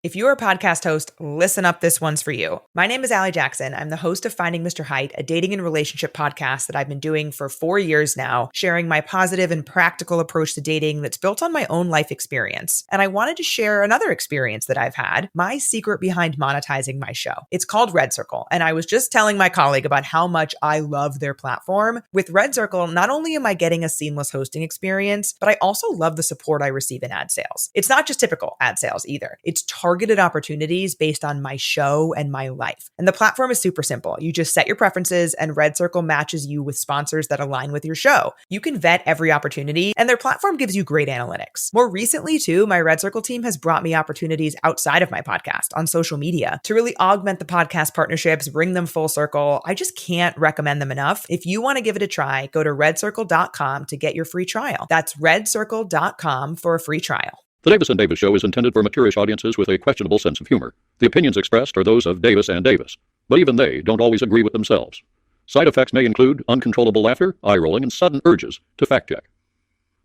If you're a podcast host, listen up, this one's for you. My name is Allie Jackson. I'm the host of Finding Mr. Height, a dating and relationship podcast that I've been doing for 4 years now, sharing my positive and practical approach to dating that's built on my own life experience. And I wanted to share another experience that I've had, my secret behind monetizing my show. It's called Red Circle, and I was just telling my colleague about how much I love their platform. With Red Circle, not only am I getting a seamless hosting experience, but I also love the support I receive in ad sales. It's not just typical ad sales either. It's targeted opportunities based on my show and my life. And the platform is super simple. You just set your preferences and Red Circle matches you with sponsors that align with your show. You can vet every opportunity and their platform gives you great analytics. More recently too, my Red Circle team has brought me opportunities outside of my podcast on social media to really augment the podcast partnerships, bring them full circle. I just can't recommend them enough. If you want to give it a try, go to redcircle.com to get your free trial. That's redcircle.com for a free trial. The Davis & Davis Show is intended for maturish audiences with a questionable sense of humor. The opinions expressed are those of Davis & Davis, but even they don't always agree with themselves. Side effects may include uncontrollable laughter, eye-rolling, and sudden urges to fact-check.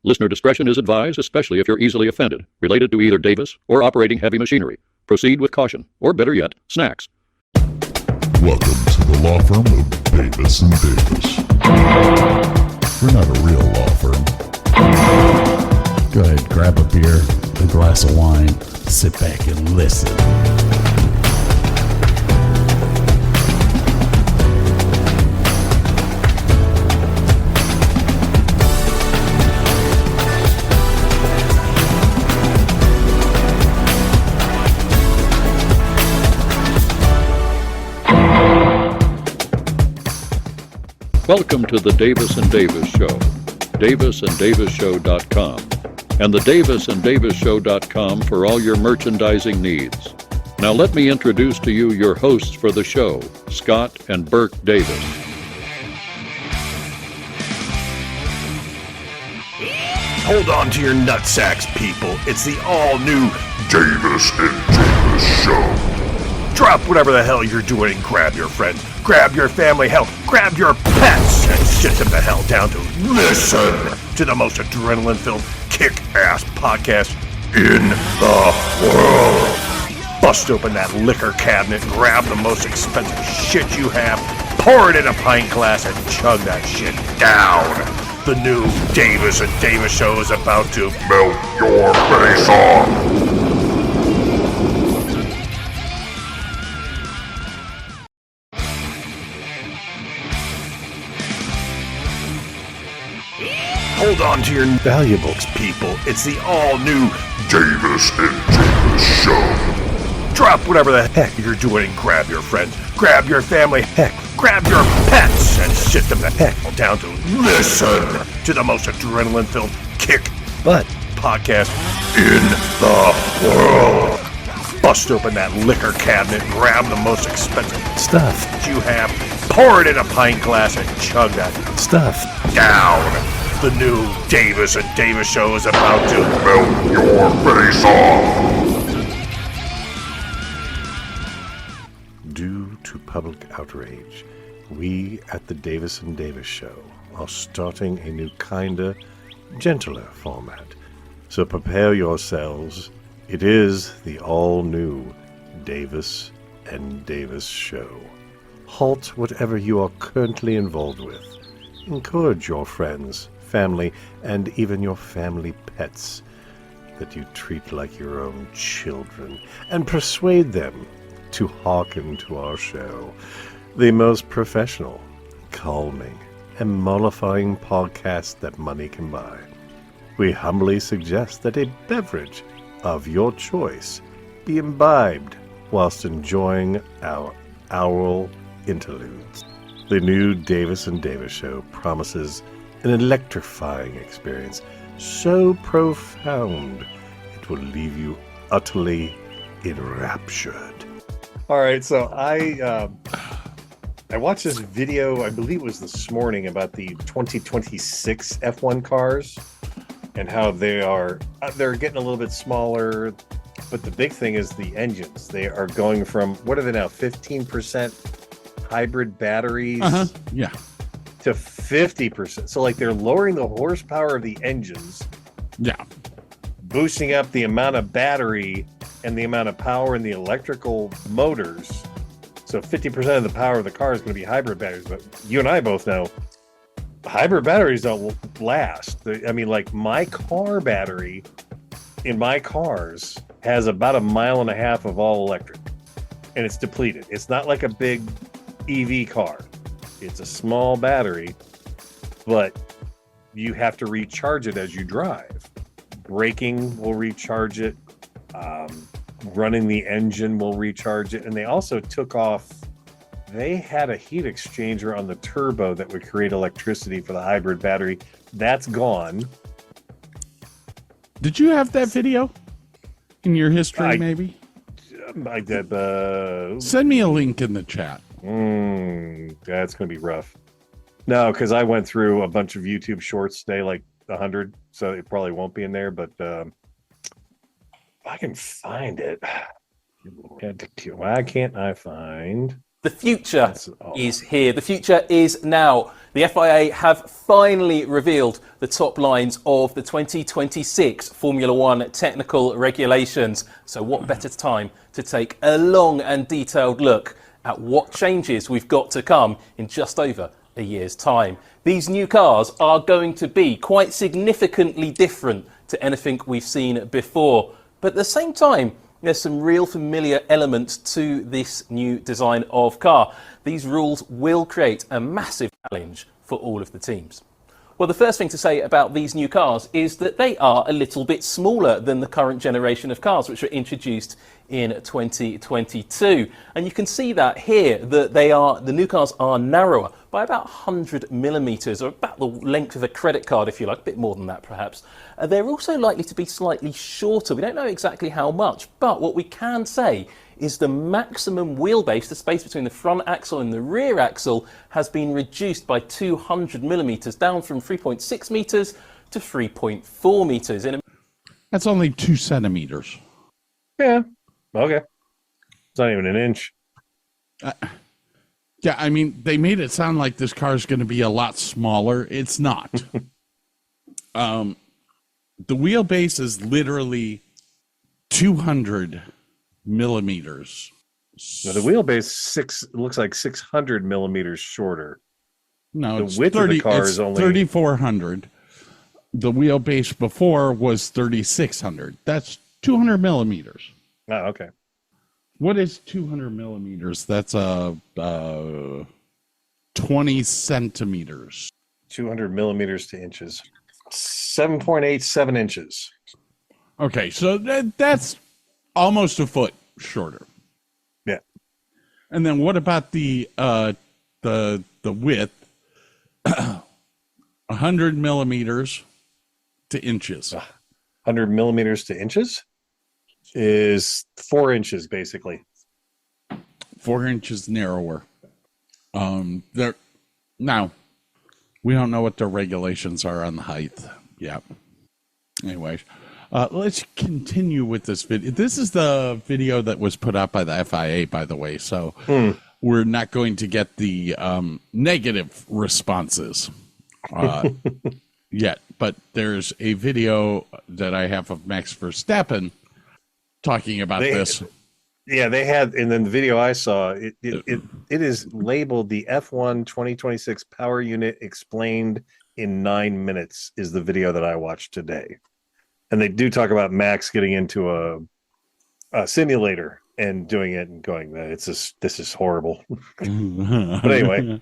Listener discretion is advised, especially if you're easily offended, related to either Davis or operating heavy machinery. Proceed with caution, or better yet, snacks. Welcome to the law firm of Davis & Davis. We're not a real law firm. Go ahead, grab a beer, a glass of wine, sit back and listen. Welcome to the Davis & Davis Show, davisanddavisshow.com, and the davisanddavisshow.com for all your merchandising needs. Now let me introduce to you your hosts for the show, Scott and Burke Davis. Hold on to your nutsacks, people. It's the all-new Davis & Davis Show. drop whatever the hell you're doing and grab your friends, grab your family, hell, grab your pets, and sit them the hell down to listen to the most adrenaline-filled, kick-ass podcast in the world. Bust open that liquor cabinet, grab the most expensive shit you have, pour it in a pint glass, and chug that shit down. The new Davis & Davis Show is about to Melt your face off. Hold on to your valuables, people. It's the all-new Davis & Davis Show. drop whatever the heck you're doing and grab your friends, grab your family, heck, grab your pets, and sit them the heck down to listen to the most adrenaline-filled kick-butt podcast in the world. Bust open that liquor cabinet, grab the most expensive stuff you have, pour it in a pint glass, and chug that stuff down. The new Davis & Davis Show is about to Melt your face off. Due to public outrage, we at the Davis & Davis Show are starting a new kinda gentler format. So prepare yourselves. It is the all-new Davis & Davis Show. Halt whatever you are currently involved with. Encourage your friends, family, and even your family pets that you treat like your own children, and persuade them to hearken to our show, the most professional, calming, and mollifying podcast that money can buy. We humbly suggest that a beverage of your choice be imbibed whilst enjoying our aural interludes. The new Davis & Davis Show promises an electrifying experience so profound it will leave you utterly enraptured. All right, so I watched this video, I believe it was this morning, about the 2026 F1 cars and how they're getting a little bit smaller, but the big thing is the engines. They are going from, what are they now, 15% hybrid batteries Yeah. to 50%. So like they're lowering the horsepower of the engines, Yeah. boosting up the amount of battery and the amount of power in the electrical motors. So 50% of the power of the car is going to be hybrid batteries. But you and I both know hybrid batteries don't last. I mean, like my car battery in my cars has about 1.5 miles of all electric, and it's depleted. It's not like a big EV car. It's a small battery, but you have to recharge it as you drive. Braking will recharge it. Running the engine will recharge it. And they also took off, they had a heat exchanger on the turbo that would create electricity for the hybrid battery. That's gone. Did you have that video in your history, maybe? I did. Send me a link in the chat. That's going to be rough. No, because I went through a bunch of YouTube shorts today, like 100, so it probably won't be in there, but if I can find it. Why can't I find? The future is here. The future is now. The FIA have finally revealed the top lines of the 2026 Formula One technical regulations. So what better time to take a long and detailed look at what changes we've got to come in just over a year's time. These new cars are going to be quite significantly different to anything we've seen before. But at the same time, there's some real familiar elements to this new design of car. These rules will create a massive challenge for all of the teams. Well, the first thing to say about these new cars is that they are a little bit smaller than the current generation of cars, which were introduced in 2022. And you can see that here, that the new cars are narrower by about 100 millimeters, or about the length of a credit card, if you like, a bit more than that perhaps. They're also likely to be slightly shorter. We don't know exactly how much, but what we can say is the maximum wheelbase, the space between the front axle and the rear axle, has been reduced by 200 millimeters, down from 3.6 meters to 3.4 meters. That's only 2 centimeters. Yeah. Okay. It's not even an inch. Yeah, I mean, they made it sound like this car is going to be a lot smaller. It's not. The wheelbase is literally 200 millimeters. Now the wheelbase looks like 600 millimeters shorter. No, the width of the car is only 3,400. The wheelbase before was 3,600. That's 200 millimeters. Oh, okay. What is 200 millimeters? That's 20 centimeters. 200 millimeters to inches. 7.87 inches. Okay, so that's almost a foot shorter. Yeah. And then what about the width? 100 millimeters to inches. 100 millimeters to inches is 4 inches, basically. 4 inches narrower. Now, we don't know what the regulations are on the height. Yeah. Anyways, let's continue with this video. This is the video that was put out by the FIA, by the way. So we're not going to get the negative responses yet. But there's a video that I have of Max Verstappen talking about this. Yeah, they had, and then the video I saw, it is labeled the F1 2026 Power Unit Explained in 9 minutes is the video that I watched today. And they do talk about Max getting into a simulator and doing it and going, this is horrible. But anyway.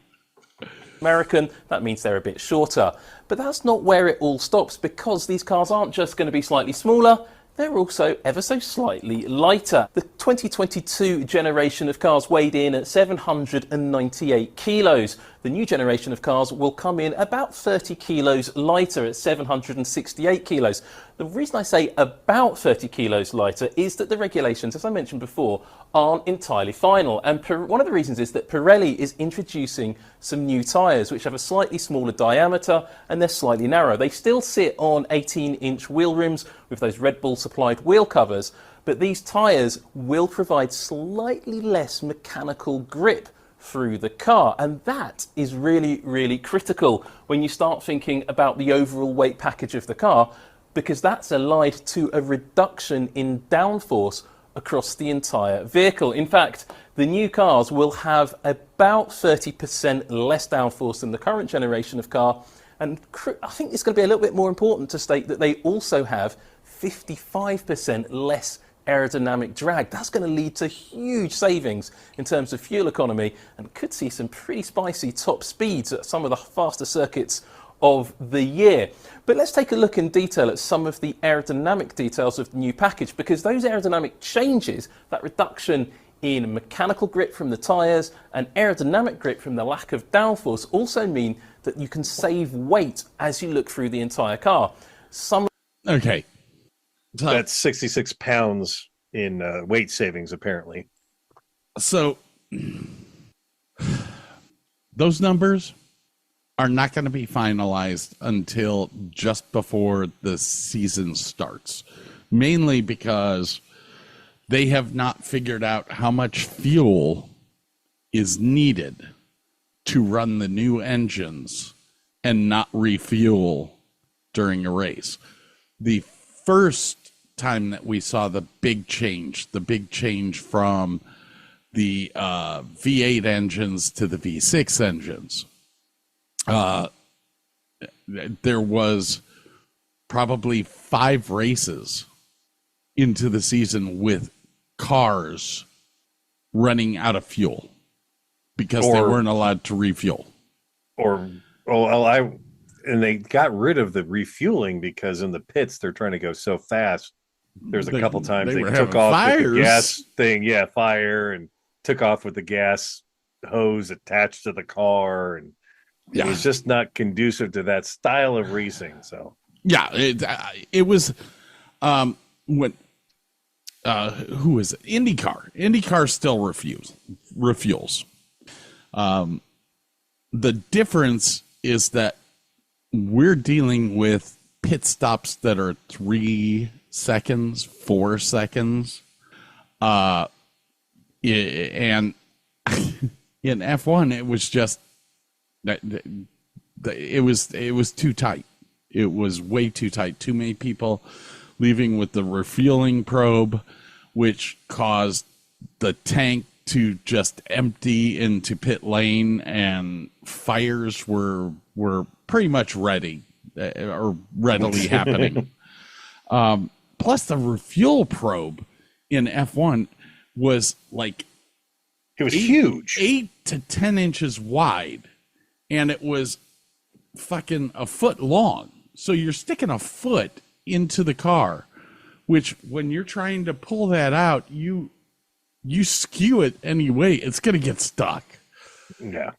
American, that means they're a bit shorter. But that's not where it all stops, because these cars aren't just going to be slightly smaller, they're also ever so slightly lighter. The 2022 generation of cars weighed in at 798 kilos. The new generation of cars will come in about 30 kilos lighter at 768 kilos. The reason I say about 30 kilos lighter is that the regulations, as I mentioned before, aren't entirely final. And one of the reasons is that Pirelli is introducing some new tyres which have a slightly smaller diameter and they're slightly narrow. They still sit on 18-inch wheel rims with those Red Bull supplied wheel covers, but these tyres will provide slightly less mechanical grip through the car, and that is really, really critical when you start thinking about the overall weight package of the car, because that's allied to a reduction in downforce across the entire vehicle. In fact, the new cars will have about 30% less downforce than the current generation of car. And I think it's going to be a little bit more important to state that they also have 55% less aerodynamic drag. That's going to lead to huge savings in terms of fuel economy and could see some pretty spicy top speeds at some of the faster circuits of the year. But let's take a look in detail at some of the aerodynamic details of the new package, because those aerodynamic changes, that reduction in mechanical grip from the tyres and aerodynamic grip from the lack of downforce, also mean that you can save weight as you look through the entire car. Okay. So, that's 66 pounds in weight savings, apparently. So those numbers are not going to be finalized until just before the season starts, mainly because they have not figured out how much fuel is needed to run the new engines and not refuel during a race. The first time that we saw the big change from the V8 engines to the V6 engines, there was probably 5 races into the season with cars running out of fuel because they weren't allowed to refuel. And they got rid of the refueling because in the pits they're trying to go so fast. There's a couple times they took off with the gas thing, fire, and took off with the gas hose attached to the car, and it was just not conducive to that style of racing. So it was when who is it? IndyCar still refuels. The difference is that we're dealing with pit stops that are 3 seconds, 4 seconds. And in F1, it was just that it was too tight. It was way too tight. Too many people leaving with the refueling probe, which caused the tank to just empty into pit lane, and fires were pretty much readily happening. Plus, the refuel probe in F1 was like huge, 8 to 10 inches wide, and it was fucking a foot long. So you're sticking a foot into the car, which when you're trying to pull that out, you skew it anyway, it's going to get stuck. Yeah.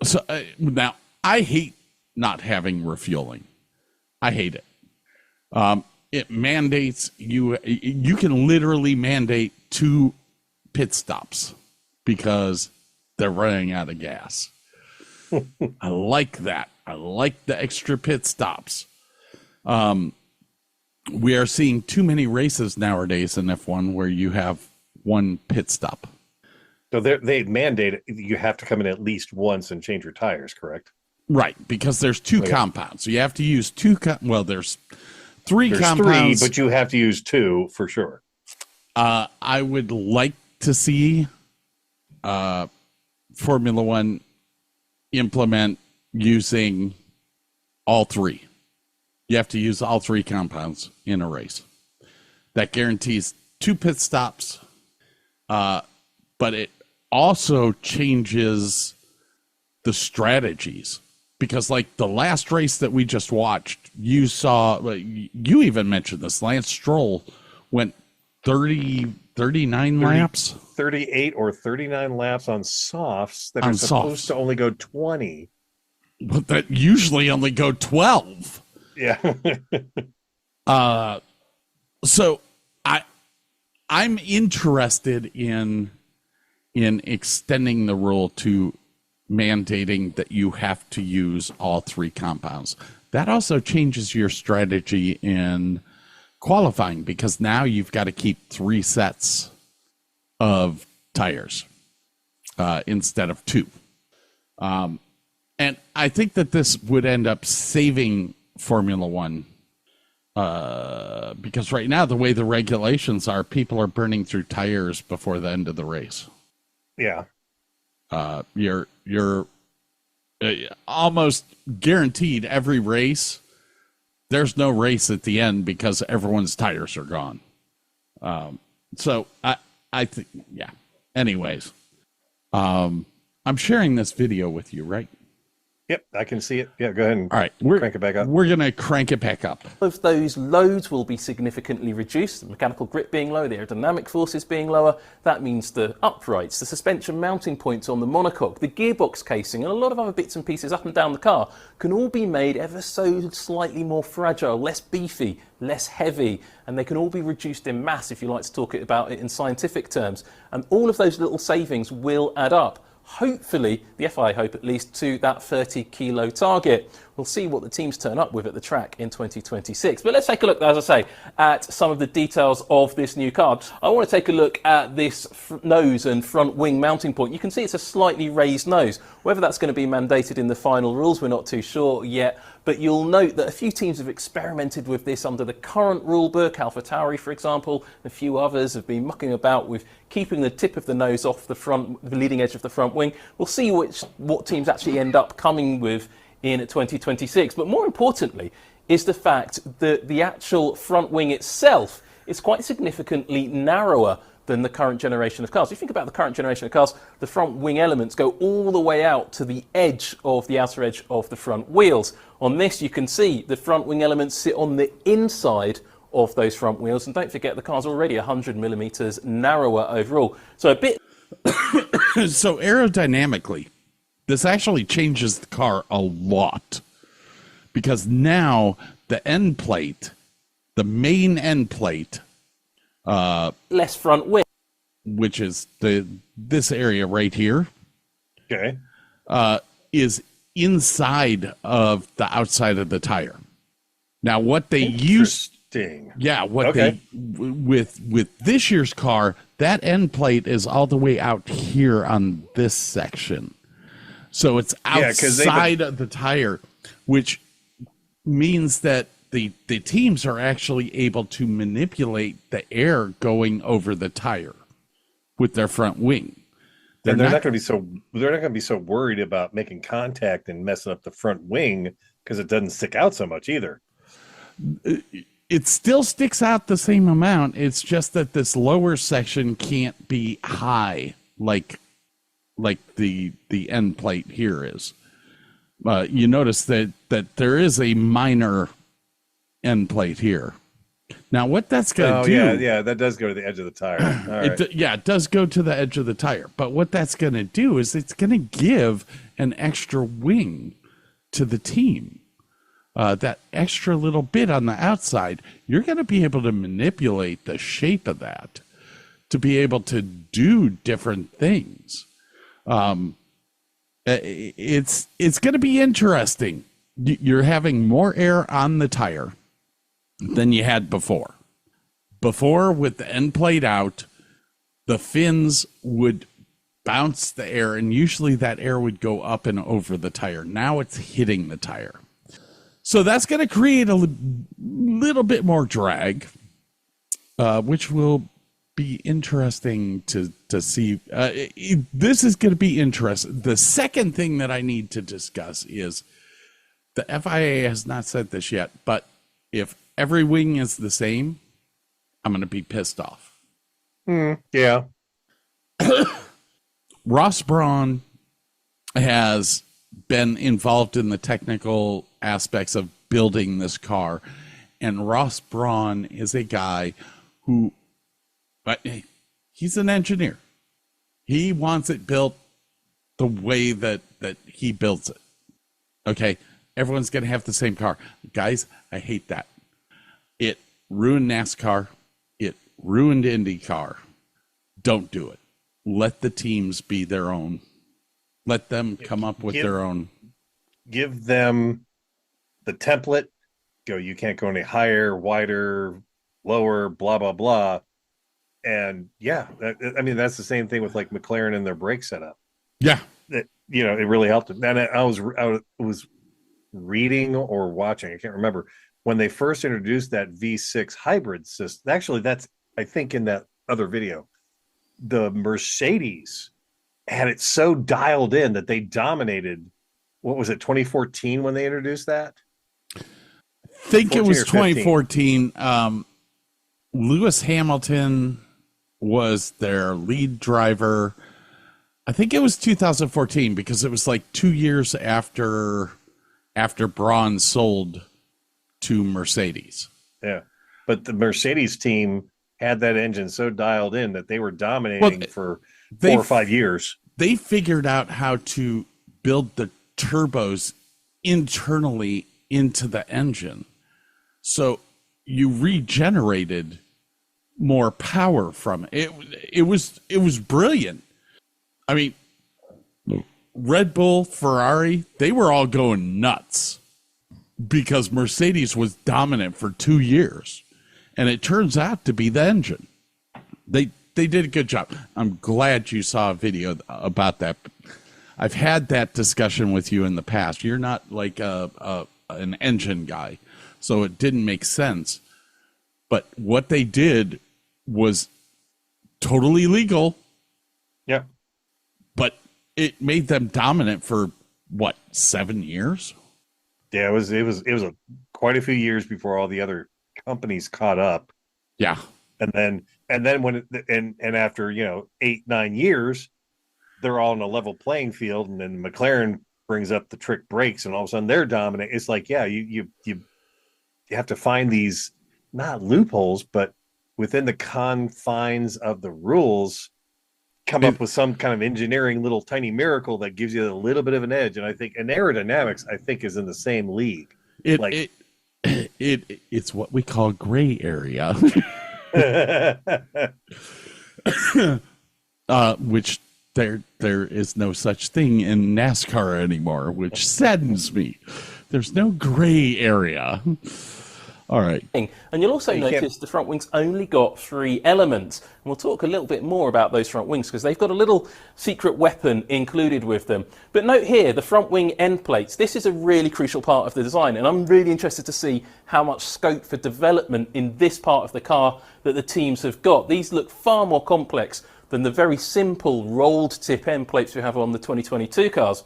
So now I hate not having refueling. I hate it. It mandates you can literally mandate 2 pit stops because they're running out of gas. I like that. I like the extra pit stops. We are seeing too many races nowadays in F1 where you have 1 pit stop. So they mandate you have to come in at least once and change your tires, correct? Right, because there's 2 compounds. So you have to use 2 there's 3 compounds. 3, but you have to use 2 for sure. I would like to see Formula One implement using all 3. You have to use all 3 compounds in a race. That guarantees 2 pit stops, but it also changes the strategies. Because like the last race that we just watched, you even mentioned this, Lance Stroll went 39 laps? 38 or 39 laps on softs that are supposed to only go 20. But that usually only go 12. Yeah. So I'm interested in extending the rule to mandating that you have to use all 3 compounds. That also changes your strategy in qualifying, because now you've got to keep 3 sets of tires instead of 2. And I think that this would end up saving Formula One Because right now, the way the regulations are, people are burning through tires before the end of the race. Yeah. You're almost guaranteed every race. There's no race at the end because everyone's tires are gone. So I think, yeah. Anyways, I'm sharing this video with you, right? Yep, I can see it. Yeah, go ahead and All right, crank it back up. We're going to crank it back up. Of those loads will be significantly reduced, the mechanical grip being low, the aerodynamic forces being lower. That means the uprights, the suspension mounting points on the monocoque, the gearbox casing, and a lot of other bits and pieces up and down the car can all be made ever so slightly more fragile, less beefy, less heavy, and they can all be reduced in mass, if you like to talk about it in scientific terms. And all of those little savings will add up. Hopefully, the FIA hope at least, to that 30 kilo target. We'll see what the teams turn up with at the track in 2026. But let's take a look, as I say, at some of the details of this new car. I want to take a look at this nose and front wing mounting point. You can see it's a slightly raised nose. Whether that's going to be mandated in the final rules, we're not too sure yet. But you'll note that a few teams have experimented with this under the current rule book. AlphaTauri, for example, and a few others have been mucking about with keeping the tip of the nose off the front, the leading edge of the front wing. We'll see what teams actually end up coming with in 2026. But more importantly is the fact that the actual front wing itself is quite significantly narrower than the current generation of cars. If you think about the current generation of cars, the front wing elements go all the way out to the edge of the outer edge of the front wheels. On this, you can see the front wing elements sit on the inside of those front wheels. And don't forget, the car's already 100 millimeters narrower overall. So a bit... So aerodynamically, this actually changes the car a lot. Because now the end plate, the main end plate, less front wing, which is this area right here, Okay. is inside of the outside of the tire. Now, what they used, with this year's car, that end plate is all the way out here on this section, so it's outside of the tire, which means that the teams are actually able to manipulate the air going over the tire with their front wing. They're not going to be so worried about making contact and messing up the front wing because it doesn't stick out so much either. It still sticks out the same amount. It's just that this lower section can't be high like the end plate here is. You notice that there is a minor end plate here. Now, what that's going to do... Yeah, that does go to the edge of the tire. All right. It does go to the edge of the tire. But what that's going to do is it's going to give an extra wing to the team. That extra little bit on the outside, you're going to be able to manipulate the shape of that to be able to do different things. It's going to be interesting. You're having more air on the tire than you had before. Before, with the end plate out, the fins would bounce the air, and usually that air would go up and over the tire. Now it's hitting the tire. So that's going to create a little bit more drag, which will be interesting to see. This is going to be interesting. The second thing that I need to discuss is the FIA has not said this yet, but if every wing is the same, I'm going to be pissed off. Yeah. Ross Brawn has been involved in the technical aspects of building this car, and Ross Brawn is a guy who, but he's an engineer. He wants it built the way that he builds it. Okay, everyone's going to have the same car. Guys, I hate that. It ruined NASCAR. It ruined IndyCar. Don't do it. Let the teams be their own. Let them come up with their own. Give them the template. Go, you can't go any higher, wider, lower, blah, blah, blah. And yeah, I mean, that's the same thing with like McLaren and their brake setup. Yeah. It really helped. And I was reading or watching, I can't remember, when they first introduced that V6 hybrid system, actually, that's, I think, in that other video, the Mercedes had it so dialed in that they dominated. What was it, 2014 when they introduced that? I think it was 2014. Lewis Hamilton was their lead driver. I think it was 2014 because it was like 2 years after Braun sold to Mercedes. Yeah, but the Mercedes team had that engine so dialed in that they were dominating for 4 or 5 years. They figured out how to build the turbos internally into the engine, so you regenerated more power from it. It was brilliant. I mean, Red Bull, Ferrari, they were all going nuts because Mercedes was dominant for 2 years, and it turns out to be the engine. They did a good job. I'm glad you saw a video about that. I've had that discussion with you in the past. You're not like an engine guy, so it didn't make sense. But what they did was totally legal. Yeah. But it made them dominant for what, 7 years? Yeah, it was quite a few years before all the other companies caught up. Yeah. And then when after 8-9 years, they're all in a level playing field, and then McLaren brings up the trick brakes, and all of a sudden they're dominant. It's like, yeah, you have to find these, not loopholes, but within the confines of the rules, come up with some kind of engineering little tiny miracle that gives you a little bit of an edge. And I think, and aerodynamics, I think, is in the same league. It's what we call gray area. Which there is no such thing in NASCAR anymore, which saddens me. There's no gray area. All right. And you'll also notice the front wings only got 3 elements. And we'll talk a little bit more about those front wings because they've got a little secret weapon included with them. But note here, the front wing end plates. This is a really crucial part of the design, and I'm really interested to see how much scope for development in this part of the car that the teams have got. These look far more complex than the very simple rolled tip end plates we have on the 2022 cars.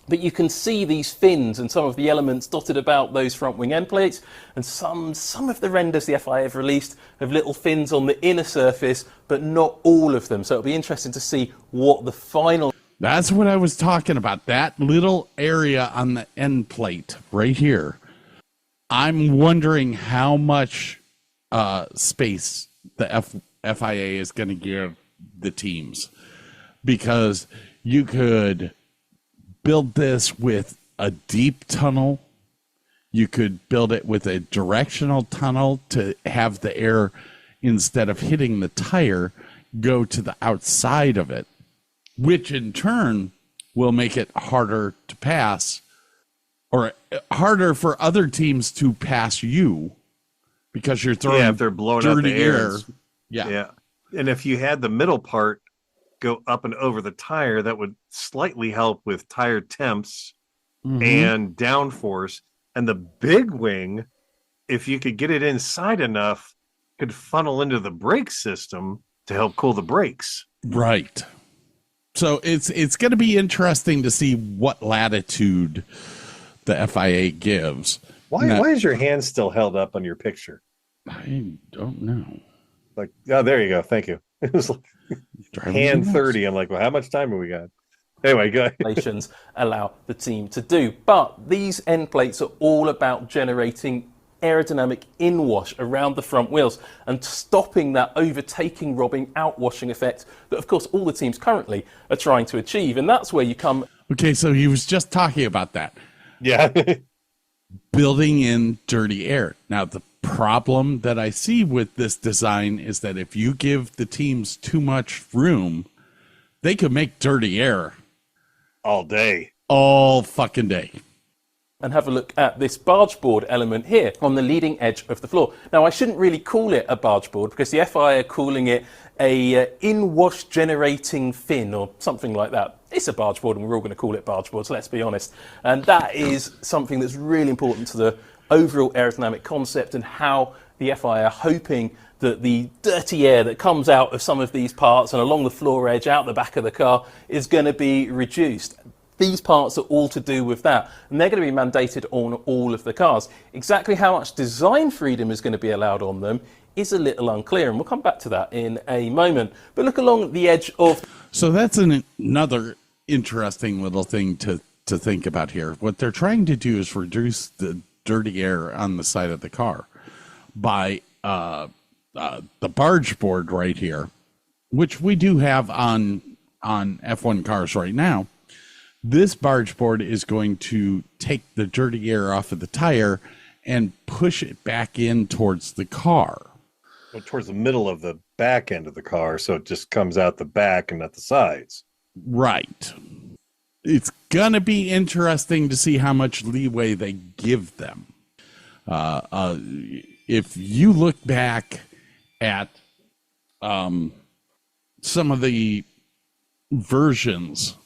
But you can see these fins and some of the elements dotted about those front wing end plates, and some of the renders the FIA have released have little fins on the inner surface, but not all of them. So it'll be interesting to see what the final... That's what I was talking about, that little area on the end plate right here. I'm wondering how much space the FIA is going to give the teams, because you could build this with a deep tunnel. You could build it with a directional tunnel to have the air, instead of hitting the tire, go to the outside of it, which in turn will make it harder to pass, or harder for other teams to pass you, because you're throwing if they're blowing out the air. Yeah. And if you had the middle part go up and over the tire, that would slightly help with tire temps and downforce. And the big wing, if you could get it inside enough, could funnel into the brake system to help cool the brakes. Right. So it's going to be interesting to see what latitude the FIA gives. Why is your hand still held up on your picture? I don't know. Like, oh, there you go. Thank you. It was like hand 30. I'm like, well, how much time have we got? Anyway, go ahead. Regulations allow the team to do. But these end plates are all about generating aerodynamic inwash around the front wheels and stopping that overtaking, robbing, outwashing effect that, of course, all the teams currently are trying to achieve. And that's where you come... Okay, so he was just talking about that. Yeah. Building in dirty air. Now, the problem that I see with this design is that if you give the teams too much room, they could make dirty air all day, all fucking day. And have a look at this barge board element here on the leading edge of the floor. Now, I shouldn't really call it a barge board because the FIA are calling it a in-wash generating fin or something like that. It's a barge board, and we're all going to call it barge board, so let's be honest. And that is something that's really important to the overall aerodynamic concept and how the FIA are hoping that the dirty air that comes out of some of these parts and along the floor edge out the back of the car is going to be reduced. These parts are all to do with that, and they're going to be mandated on all of the cars. Exactly how much design freedom is going to be allowed on them is a little unclear, and we'll come back to that in a moment. But look along the edge of... So that's another interesting little thing to think about here. What they're trying to do is reduce the dirty air on the side of the car by the barge board right here, which we do have on F1 cars right now. This barge board is going to take the dirty air off of the tire and push it back in towards the car. Well, towards the middle of the back end of the car, so it just comes out the back and not the sides. Right. It's going to be interesting to see how much leeway they give them. If you look back at some of the versions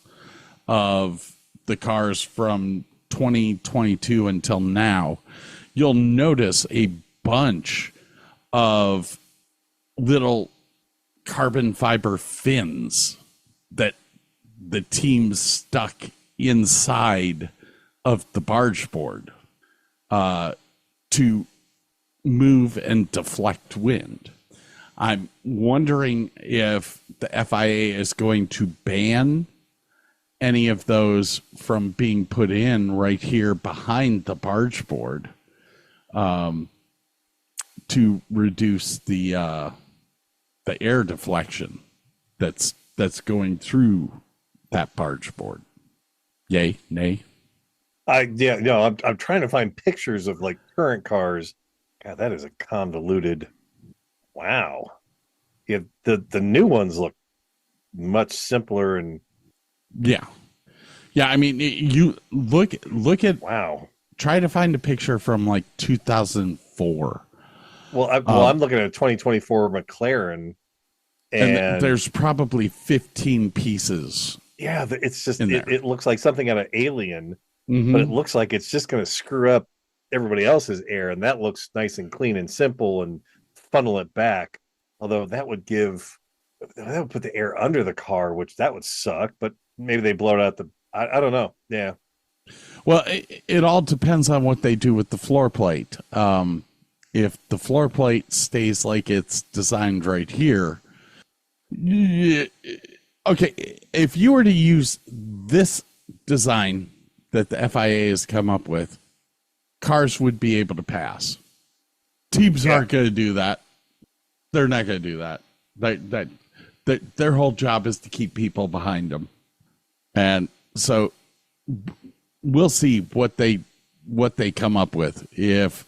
of the cars from 2022 until now, you'll notice a bunch of little carbon fiber fins that the teams stuck inside of the barge board to move and deflect wind. I'm wondering if the FIA is going to ban any of those from being put in right here behind the barge board to reduce the air deflection that's going through that barge board. Yay, nay? I'm trying to find pictures of like current cars. God, that is a convoluted. Wow. Yeah, the new ones look much simpler and yeah. I mean, you look at wow. Try to find a picture from like 2004. Well, I'm looking at a 2024 McLaren, and there's probably 15 pieces. Yeah, it's just it looks like something out of Alien, mm-hmm. but it looks like it's just going to screw up everybody else's air, and that looks nice and clean and simple and funnel it back. Although that would put the air under the car, which that would suck. But maybe they blow it out I don't know. Yeah. Well, it all depends on what they do with the floor plate. If the floor plate stays like it's designed right here, okay, if you were to use this design that the FIA has come up with, cars would be able to pass. Teams aren't going to do that. They're not going to do that. Their whole job is to keep people behind them. And so we'll see what they come up with. If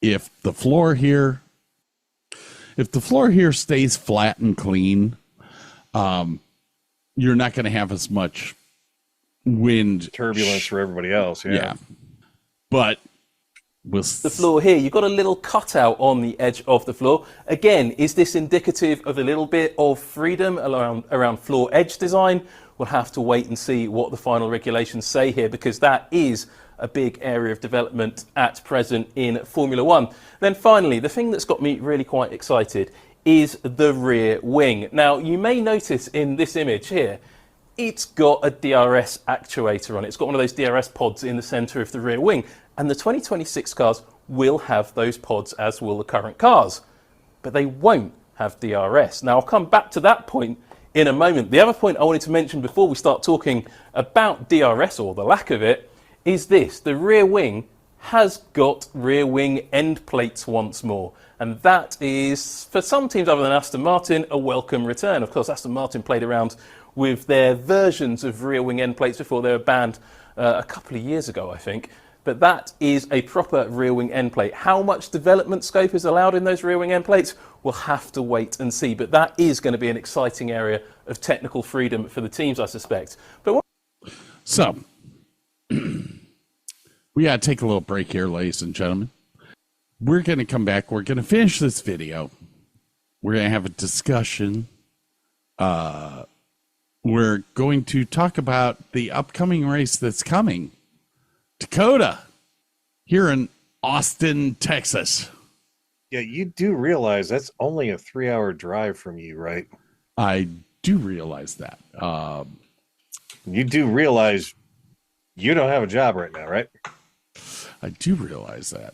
the floor here stays flat and clean, you're not going to have as much wind turbulence for everybody else. Yeah. But the floor here, you've got a little cutout on the edge of the floor. Again, is this indicative of a little bit of freedom around floor edge design? We'll have to wait and see what the final regulations say here, because that is a big area of development at present in Formula One. Then finally, the thing that's got me really quite excited is the rear wing. Now, you may notice in this image here, it's got a DRS actuator on it. It's got one of those DRS pods in the center of the rear wing. And the 2026 cars will have those pods, as will the current cars. But they won't have DRS. Now, I'll come back to that point in a moment. The other point I wanted to mention before we start talking about DRS, or the lack of it, is this. The rear wing has got rear wing end plates once more. And that is, for some teams other than Aston Martin, a welcome return. Of course, Aston Martin played around with their versions of rear wing end plates before they were banned a couple of years ago, I think. But that is a proper rear wing end plate. How much development scope is allowed in those rear wing end plates? We'll have to wait and see. But that is going to be an exciting area of technical freedom for the teams, I suspect. So, we got to take a little break here, ladies and gentlemen. We're going to come back. We're going to finish this video. We're going to have a discussion. We're going to talk about the upcoming race that's coming. Dakota, here in Austin, Texas. Yeah, you do realize that's only a 3-hour drive from you, right? I do realize that. You do realize you don't have a job right now, right? I do realize that.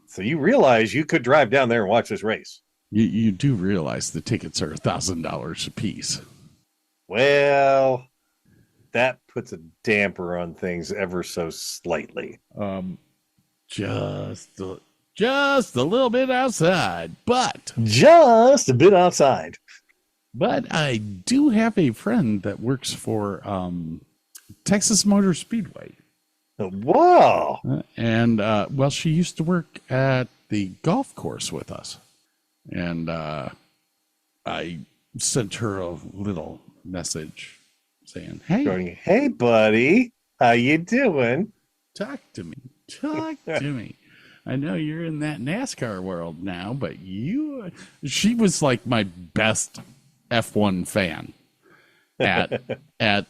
So you realize you could drive down there and watch this race. You do realize the tickets are $1,000 a piece. Well, that puts a damper on things ever so slightly. Just a little bit outside, but Just a bit outside. But I do have a friend that works for Texas Motor Speedway. Wow. And, well, she used to work at the golf course with us. And I sent her a little message saying, hey, Going, hey, buddy, how you doing? talk to me. Talk to me. I know you're in that NASCAR world now, but she was like my best F1 fan at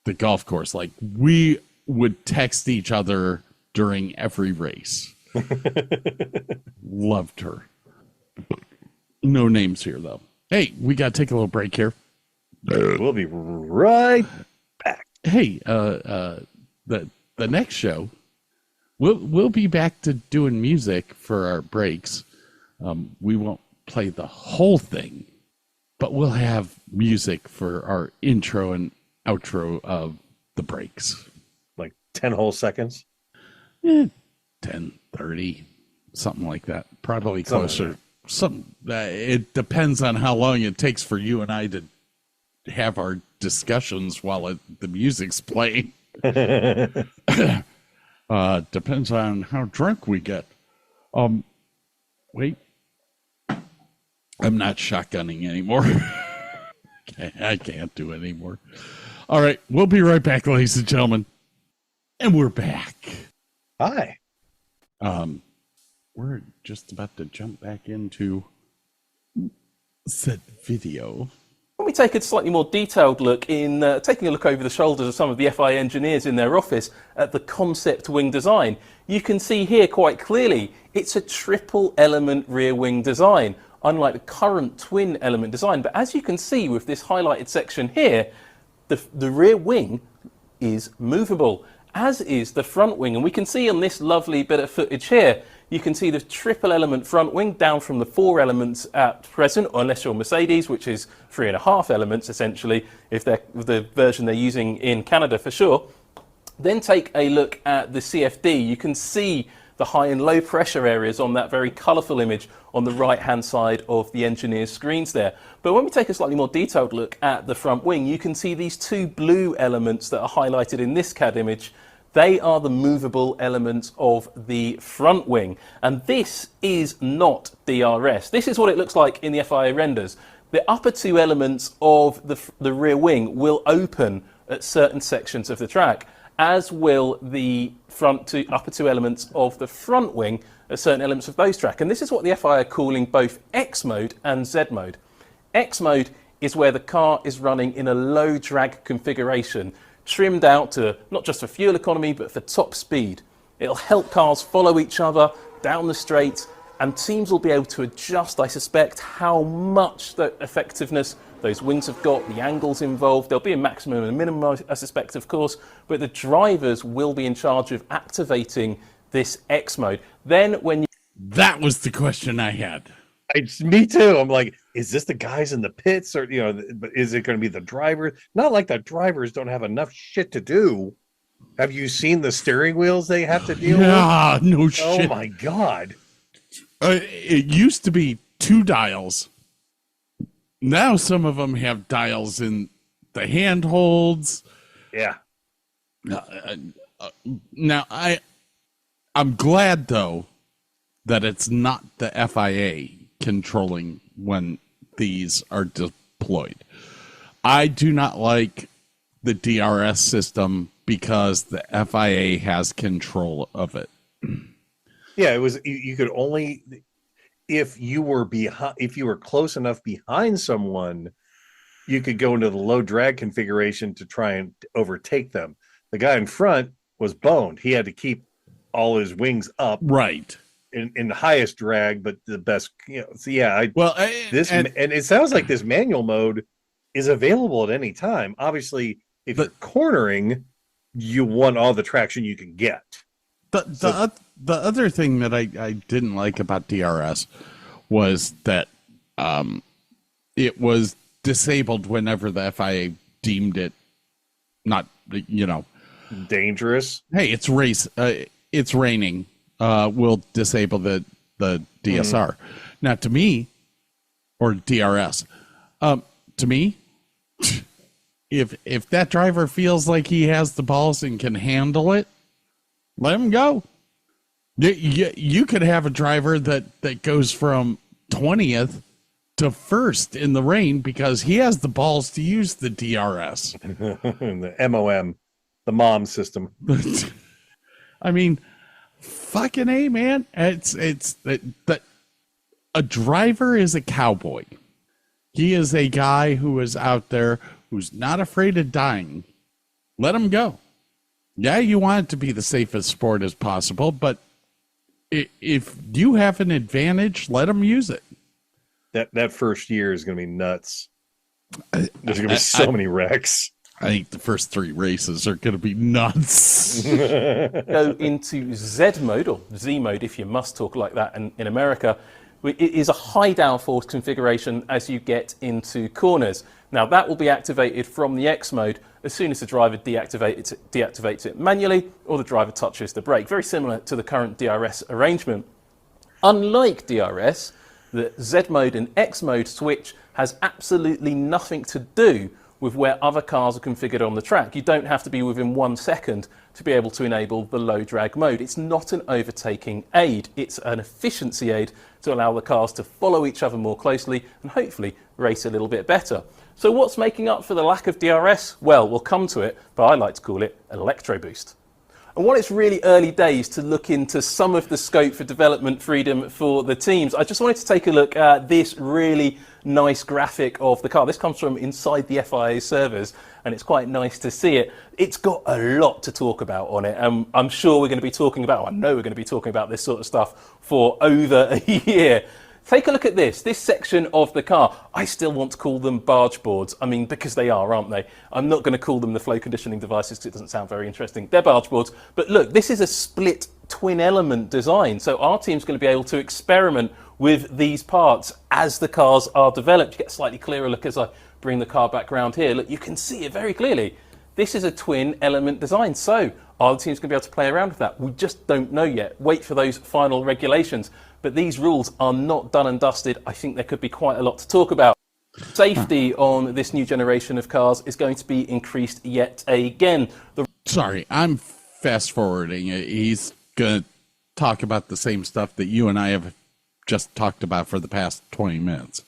the golf course. Like, we would text each other during every race. Loved her. No names here, though. Hey, we got to take a little break here. We'll be right back. Hey, the next show, we'll be back to doing music for our breaks. We won't play the whole thing, but we'll have music for our intro and outro of the breaks. Like 10 whole seconds? 10, 30, something like that. Probably closer. It depends on how long it takes for you and I to have our discussions while the music's playing. Depends on how drunk we get. Wait. I'm not shotgunning anymore. I can't do it anymore. All right, we'll be right back, ladies and gentlemen. And we're back. Hi. We're just about to jump back into said video. When we take a slightly more detailed look in taking a look over the shoulders of some of the FIA engineers in their office at the concept wing design, you can see here quite clearly it's a triple element rear wing design, unlike the current twin element design. But as you can see with this highlighted section here, the rear wing is movable, as is the front wing. And we can see on this lovely bit of footage here, you can see the triple element front wing down from the 4 elements at present, unless you're Mercedes, which is 3.5 elements essentially, if they're the version they're using in Canada for sure. Then take a look at the CFD. You can see the high and low pressure areas on that very colourful image on the right hand side of the engineer's screens there. But when we take a slightly more detailed look at the front wing, you can see these 2 blue elements that are highlighted in this CAD image. They are the movable elements of the front wing. And this is not DRS. This is what it looks like in the FIA renders. The upper 2 elements of the rear wing will open at certain sections of the track, as will the upper 2 elements of the front wing at certain elements of those track. And this is what the FIA are calling both X mode and Z mode. X mode is where the car is running in a low drag configuration, trimmed out to not just for fuel economy, but for top speed. It'll help cars follow each other down the straight, and teams will be able to adjust, I suspect, how much the effectiveness those wings have got, the angles involved. There'll be a maximum and a minimum, I suspect, of course, but the drivers will be in charge of activating this X mode. Then when That was the question I had. Me too. I'm like, is this the guys in the pits, or but is it going to be the driver? Not like the drivers don't have enough shit to do. Have you seen the steering wheels they have to deal with? Yeah, no shit. Oh my god! It used to be 2 dials. Now some of them have dials in the handholds. Yeah. Now I'm glad though that it's not the FIA controlling when these are deployed. I do not like the DRS system because the FIA has control of it. Yeah, it was. You could only if you were behind. If you were close enough behind someone, you could go into the low drag configuration to try and overtake them. The guy in front was boned. He had to keep all his wings up, right, in the highest drag, but the best. So and it sounds like this manual mode is available at any time. Obviously, if you're cornering, you want all the traction you can get. The other thing that I didn't like about DRS was that it was disabled whenever the FIA deemed it not, dangerous. Hey, it's it's raining. We'll disable the DSR. Now, to me, or DRS, to me, if that driver feels like he has the balls and can handle it, let him go. You could have a driver that goes from 20th to 1st in the rain because he has the balls to use the DRS. The MOM, the mom system. I mean, fucking A, man. It's that a driver is a cowboy. He is a guy who is out there who's not afraid of dying. Let him go. Yeah, you want it to be the safest sport as possible, but if you have an advantage, let them use it. That first year is going to be nuts. There's going to be so many wrecks. I think the first 3 races are going to be nuts. Go into Z mode, or Z mode if you must talk like that in America. It is a high downforce configuration as you get into corners. Now that will be activated from the X mode as soon as the driver deactivates it manually or the driver touches the brake. Very similar to the current DRS arrangement. Unlike DRS, the Z mode and X mode switch has absolutely nothing to do with where other cars are configured on the track. You don't have to be within 1 second to be able to enable the low drag mode. It's not an overtaking aid. It's an efficiency aid to allow the cars to follow each other more closely and hopefully race a little bit better. So what's making up for the lack of DRS? Well, we'll come to it, but I like to call it electro boost. And while it's really early days to look into some of the scope for development freedom for the teams, I just wanted to take a look at this really nice graphic of the car. This comes from inside the FIA servers, and it's quite nice to see it. It's got a lot to talk about on it, and I'm sure we're going to be talking about, I know we're going to be talking about this sort of stuff for over a year. Take a look at this section of the car. I still want to call them barge boards. I mean, because they are, aren't they? I'm not going to call them the flow conditioning devices because it doesn't sound very interesting. They're barge boards. But look, this is a split twin element design. So our team's going to be able to experiment with these parts as the cars are developed. You get a slightly clearer look as I bring the car back around here. Look, you can see it very clearly. This is a twin element design. So our team's going to be able to play around with that. We just don't know yet. Wait for those final regulations. But these rules are not done and dusted. I think there could be quite a lot to talk about. Safety on this new generation of cars is going to be increased yet again. Sorry, I'm fast forwarding. He's going to talk about the same stuff that you and I have just talked about for the past 20 minutes.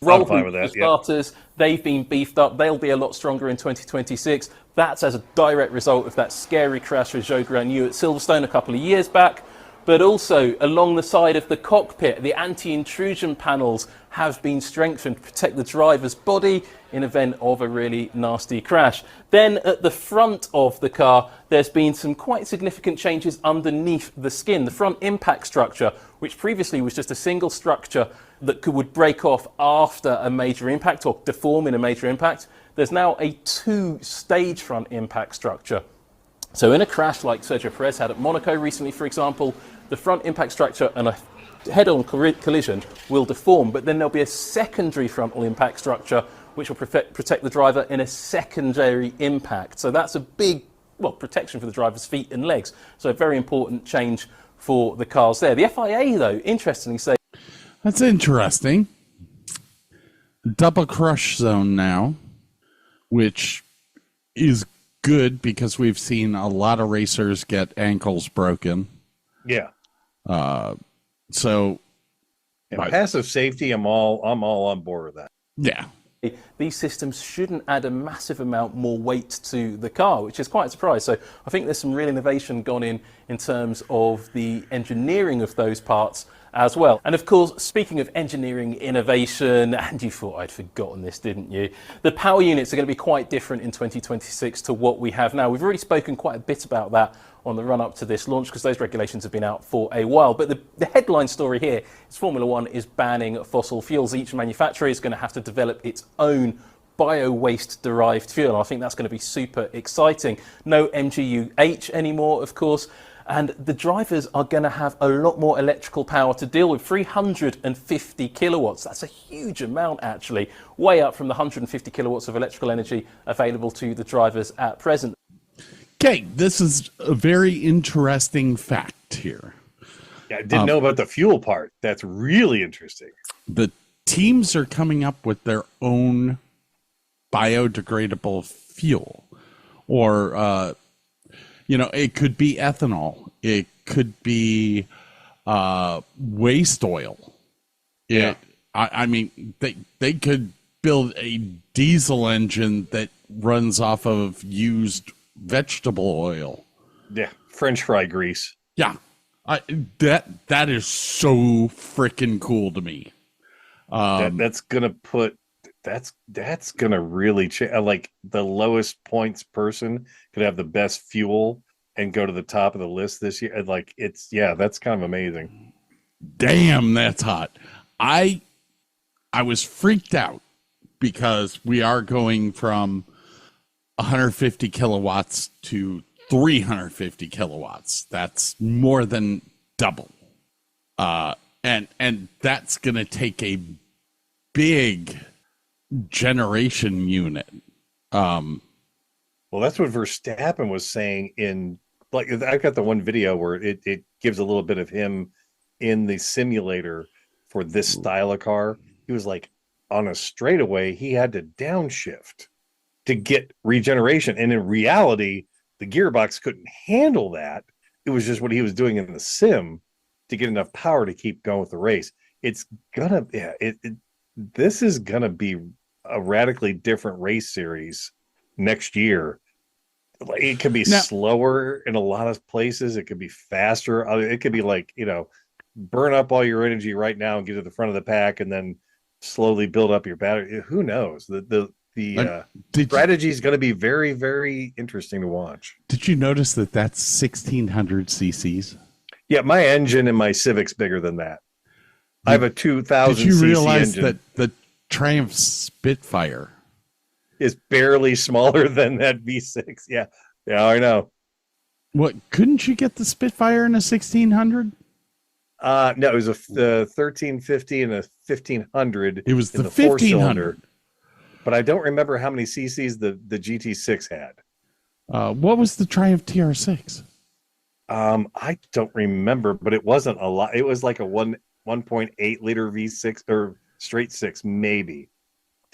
Roll starters, they've been beefed up. They'll be a lot stronger in 2026. That's as a direct result of that scary crash with Zhou Guanyu at Silverstone a couple of years back. But also, along the side of the cockpit, the anti-intrusion panels have been strengthened to protect the driver's body in event of a really nasty crash. Then at the front of the car, there's been some quite significant changes underneath the skin. The front impact structure, which previously was just a single structure that would break off after a major impact or deform in a major impact, there's now a 2-stage front impact structure. So in a crash like Sergio Perez had at Monaco recently, for example, the front impact structure and a head-on collision will deform, but then there'll be a secondary frontal impact structure which will protect the driver in a secondary impact. So that's a big, protection for the driver's feet and legs. So a very important change for the cars there. The FIA, though, interestingly say... That's interesting. Double crush zone now, which is good because we've seen a lot of racers get ankles broken. Yeah. So passive safety, I'm all on board with that. Yeah. These systems shouldn't add a massive amount more weight to the car, which is quite a surprise. So I think there's some real innovation gone in terms of the engineering of those parts as well. And of course, speaking of engineering innovation, and you thought I'd forgotten this, didn't you? The power units are going to be quite different in 2026 to what we have now. We've already spoken quite a bit about that on the run-up to this launch, because those regulations have been out for a while. But the headline story here is Formula One is banning fossil fuels. Each manufacturer is going to have to develop its own bio-waste derived fuel. I think that's going to be super exciting. No MGU-H anymore, of course. And the drivers are going to have a lot more electrical power to deal with, 350 kilowatts. That's a huge amount, actually, way up from the 150 kilowatts of electrical energy available to the drivers at present. Okay, this is a very interesting fact here. Yeah, I didn't know about the fuel part. That's really interesting. The teams are coming up with their own biodegradable fuel, or it could be ethanol, it could be waste oil. I mean, they could build a diesel engine that runs off of used vegetable oil. Yeah, French fry grease. Yeah, that is so freaking cool to me. That's gonna really change. Like the lowest points person could have the best fuel and go to the top of the list this year. Like that's kind of amazing. Damn, that's hot. I was freaked out because we are going from 150 kilowatts to 350 kilowatts. That's more than double. And that's going to take a big generation unit. Well, that's what Verstappen was saying I've got the one video where it gives a little bit of him in the simulator for this style of car. He was like, on a straightaway, he had to downshift to get regeneration. And in reality, the gearbox couldn't handle that. It was just what he was doing in the sim to get enough power to keep going with the race. This is gonna be a radically different race series next year. It could be slower in a lot of places. It could be faster. It could be like, burn up all your energy right now and get to the front of the pack and then slowly build up your battery. Who knows? The strategy is going to be very, very interesting to watch. Did you notice that that's 1600 cc's? Yeah, my engine in my Civic's bigger than that. I have a 2000 Did you cc realize engine. that the Triumph Spitfire is barely smaller than that V6? Yeah, I know. What, couldn't you get the Spitfire in a 1600? No, it was the 1350 and a 1500. It was the 1500. But I don't remember how many cc's the GT6 had. What was the Triumph TR6? I don't remember, but it wasn't a lot. It was like a 1.8 liter V6 or straight six, maybe.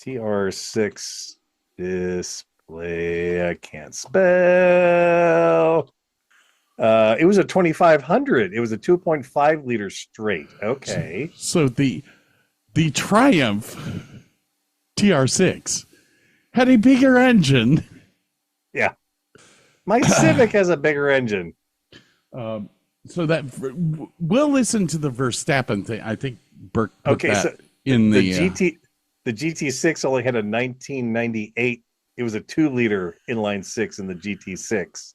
TR6 display. I can't spell. It was a 2500. It was a 2.5 liter straight. Okay. So the Triumph TR6 had a bigger engine. Yeah. My Civic has a bigger engine. So that we'll listen to the Verstappen thing. I think Burke put that in the GT6 only had a 1998. It was a 2 liter inline six in the GT6.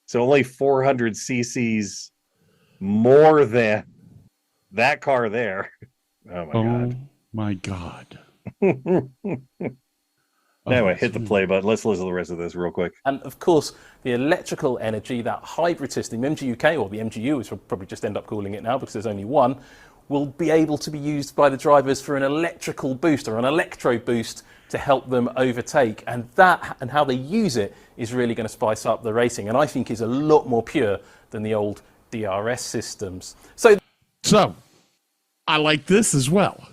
So only 400 cc's more than that car there. Oh my God. Anyway, hit the play button. Let's listen to the rest of this real quick. And of course, the electrical energy, that hybrid system, MGUK, or the MGU, as we'll probably just end up calling it now because there's only one, will be able to be used by the drivers for an electrical boost or an electro boost to help them overtake. And that and how they use it is really going to spice up the racing, and I think is a lot more pure than the old DRS systems. So I like this as well.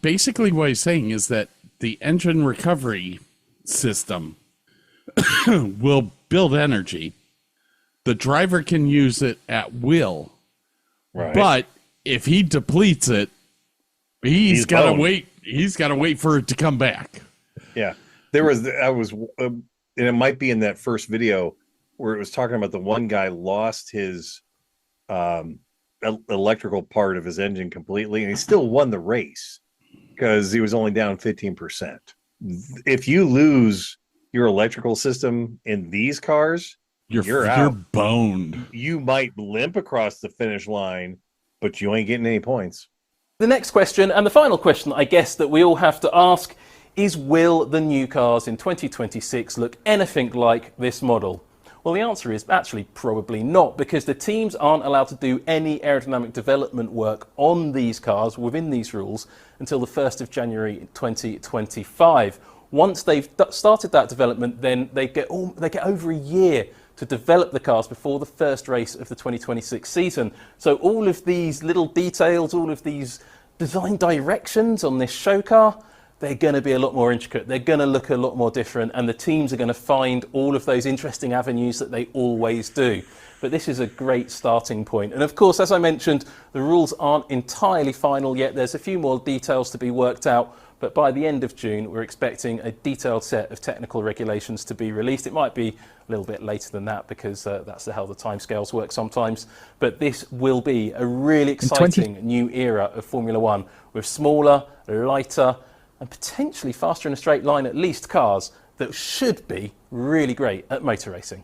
Basically what he's saying is that the engine recovery system will build energy. The driver can use it at will. Right. But if he depletes it, he's got to wait. He's got to wait for it to come back. Yeah. And it might be in that first video where it was talking about the one guy lost his electrical part of his engine completely, and he still won the race because he was only down 15%. If you lose your electrical system in these cars, you're you're out. boned. You might limp across the finish line, but you ain't getting any points. The next question, and the final question I guess that we all have to ask, is will the new cars in 2026 look anything like this model? Well, the answer is actually probably not, because the teams aren't allowed to do any aerodynamic development work on these cars within these rules until the 1st of January 2025. Once they've started that development, then they get over a year to develop the cars before the first race of the 2026 season. So all of these little details, all of these design directions on this show car, they're going to be a lot more intricate. They're going to look a lot more different, and the teams are going to find all of those interesting avenues that they always do. But this is a great starting point. And of course, as I mentioned, the rules aren't entirely final yet. There's a few more details to be worked out. But by the end of June, we're expecting a detailed set of technical regulations to be released. It might be a little bit later than that, because that's how the timescales work sometimes. But this will be a really exciting new era of Formula One, with smaller, lighter, and potentially faster in a straight line at least cars that should be really great at motor racing.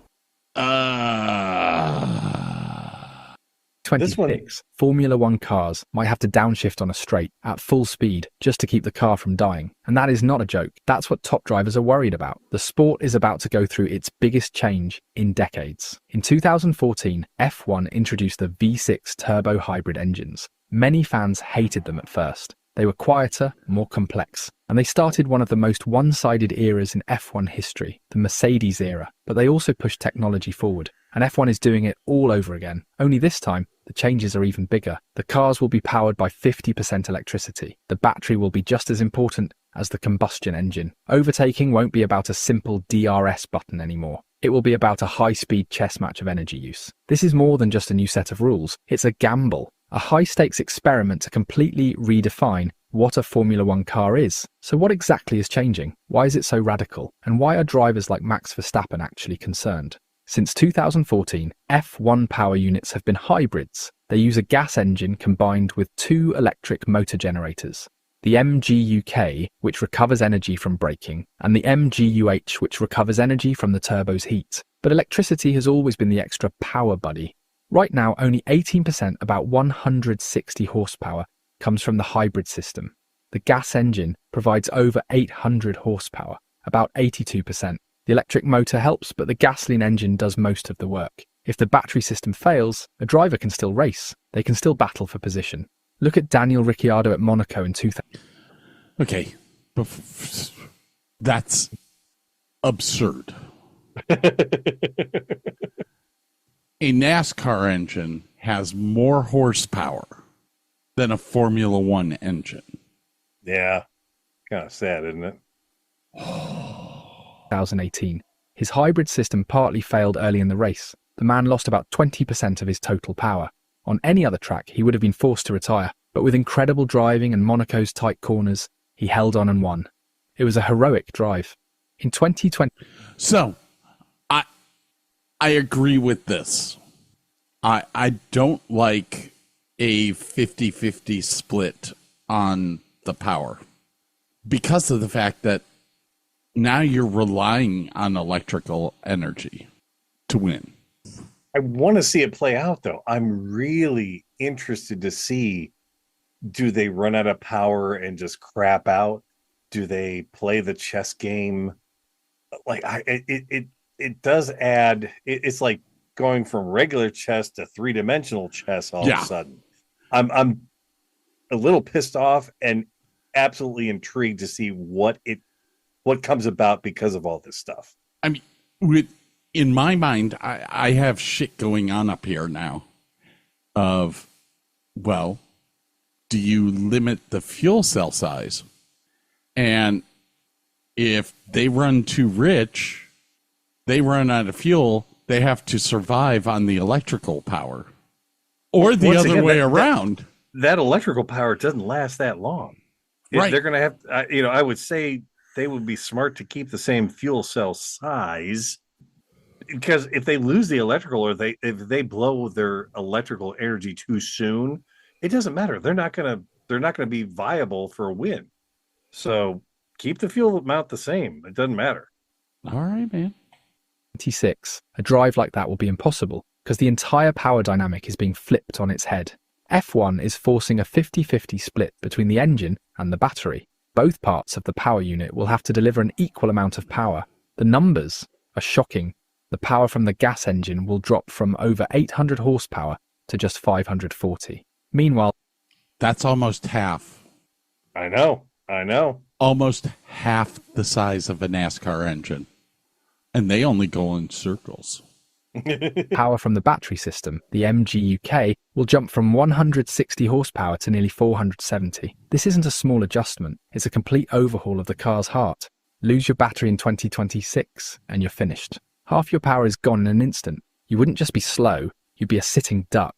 26 Formula One cars might have to downshift on a straight at full speed just to keep the car from dying. And that is not a joke. That's what top drivers are worried about. The sport is about to go through its biggest change in decades. In 2014, F1 introduced the V6 turbo hybrid engines. Many fans hated them at first. They were quieter, more complex, and they started one of the most one-sided eras in F1 history, the Mercedes era. But they also pushed technology forward, and F1 is doing it all over again. Only this time, the changes are even bigger. The cars will be powered by 50% electricity. The battery will be just as important as the combustion engine. Overtaking won't be about a simple DRS button anymore. It will be about a high-speed chess match of energy use. This is more than just a new set of rules. It's a gamble. A high-stakes experiment to completely redefine what a Formula One car is. So what exactly is changing? Why is it so radical? And why are drivers like Max Verstappen actually concerned? Since 2014, F1 power units have been hybrids. They use a gas engine combined with 2 electric motor generators. The MGUK, which recovers energy from braking, and the MGUH, which recovers energy from the turbo's heat. But electricity has always been the extra power buddy. Right now, only 18%, about 160 horsepower, comes from the hybrid system. The gas engine provides over 800 horsepower, about 82%. The electric motor helps, but the gasoline engine does most of the work. If the battery system fails, a driver can still race. They can still battle for position. Look at Daniel Ricciardo at Monaco in 2000. Okay, that's absurd. A NASCAR engine has more horsepower than a Formula One engine. Yeah, kind of sad, isn't it? 2018. His hybrid system partly failed early in the race. The man lost about 20% of his total power. On any other track, he would have been forced to retire, but with incredible driving and Monaco's tight corners, he held on and won. It was a heroic drive. In 2020... So, I agree with this. I don't like a 50-50 split on the power because of the fact that now you're relying on electrical energy to win. I want to see it play out, though. I'm really interested to see, do they run out of power and just crap out? Do they play the chess game? Like, it does add, it's like going from regular chess to 3-dimensional chess all of a sudden. I'm a little pissed off and absolutely intrigued to see what comes about because of all this stuff. I mean, in my mind, I have shit going on up here now of, well, do you limit the fuel cell size? And if they run too rich, they run out of fuel, they have to survive on the electrical power. Or the other way around. That electrical power doesn't last that long. Right. They're going to have, I would say they would be smart to keep the same fuel cell size, because if they lose the electrical, or if they blow their electrical energy too soon, it doesn't matter. They're not going to be viable for a win. So keep the fuel amount the same. It doesn't matter. All right, man. 26, a drive like that will be impossible because the entire power dynamic is being flipped on its head. F1 is forcing a 50-50 split between the engine and the battery. Both parts of the power unit will have to deliver an equal amount of power. The numbers are shocking. The power from the gas engine will drop from over 800 horsepower to just 540. Meanwhile, That's almost half. I know. Almost half the size of a NASCAR engine. And they only go in circles. power from the battery system, the MGUK, will jump from 160 horsepower to nearly 470. This isn't a small adjustment, it's a complete overhaul of the car's heart. Lose your battery in 2026 and you're finished. Half your power is gone in an instant. You wouldn't just be slow, you'd be a sitting duck.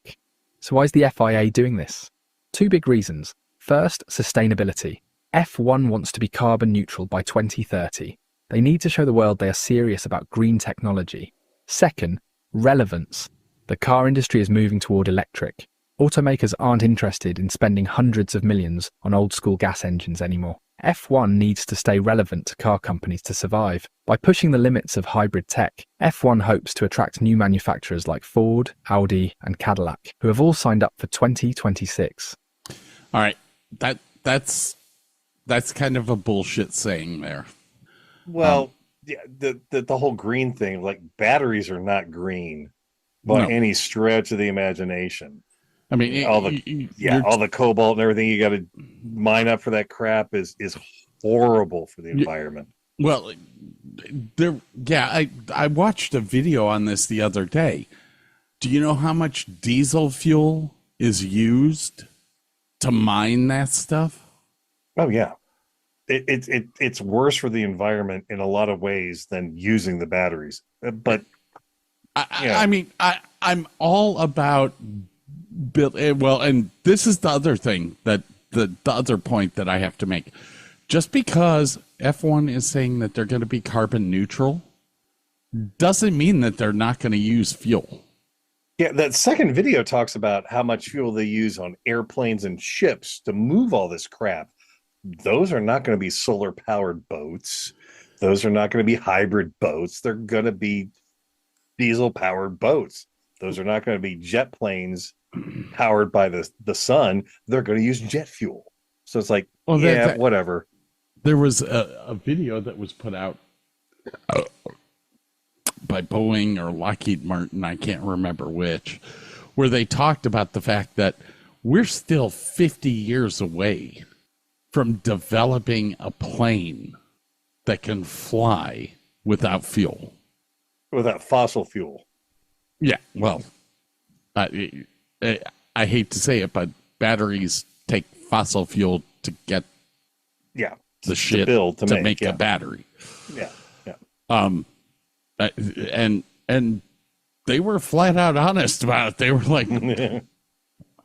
So why is the FIA doing this? Two big reasons. First, sustainability. F1 wants to be carbon neutral by 2030. They need to show the world they are serious about green technology. Second, relevance. The car industry is moving toward electric. Automakers aren't interested in spending hundreds of millions on old-school gas engines anymore. F1 needs to stay relevant to car companies to survive. By pushing the limits of hybrid tech, F1 hopes to attract new manufacturers like Ford, Audi, and Cadillac, who have all signed up for 2026. All right. That's kind of a bullshit saying there. Well, the whole green thing, like batteries are not green by any stretch of the imagination. I mean, all the cobalt and everything you got to mine up for that crap is horrible for the environment. Well, I watched a video on this the other day. Do you know how much diesel fuel is used to mine that stuff? Oh yeah, it's worse for the environment in a lot of ways than using the batteries. But I'm all about and this is the other thing that the other point that I have to make. Just because F1 is saying that they're going to be carbon neutral doesn't mean that they're not going to use fuel. Yeah, that second video talks about how much fuel they use on airplanes and ships to move all this crap. Those are not going to be solar powered boats. Those are not going to be hybrid boats. They're going to be diesel powered boats. Those are not going to be jet planes powered by the sun. They're going to use jet fuel. So it's like, whatever. There was a video that was put out by Boeing or Lockheed Martin, I can't remember which, where they talked about the fact that we're still 50 years away from developing a plane that can fly without fuel. Without fossil fuel. Yeah, well, I hate to say it, but batteries take fossil fuel to get the shit to make a battery. Yeah. And they were flat out honest about it. They were like,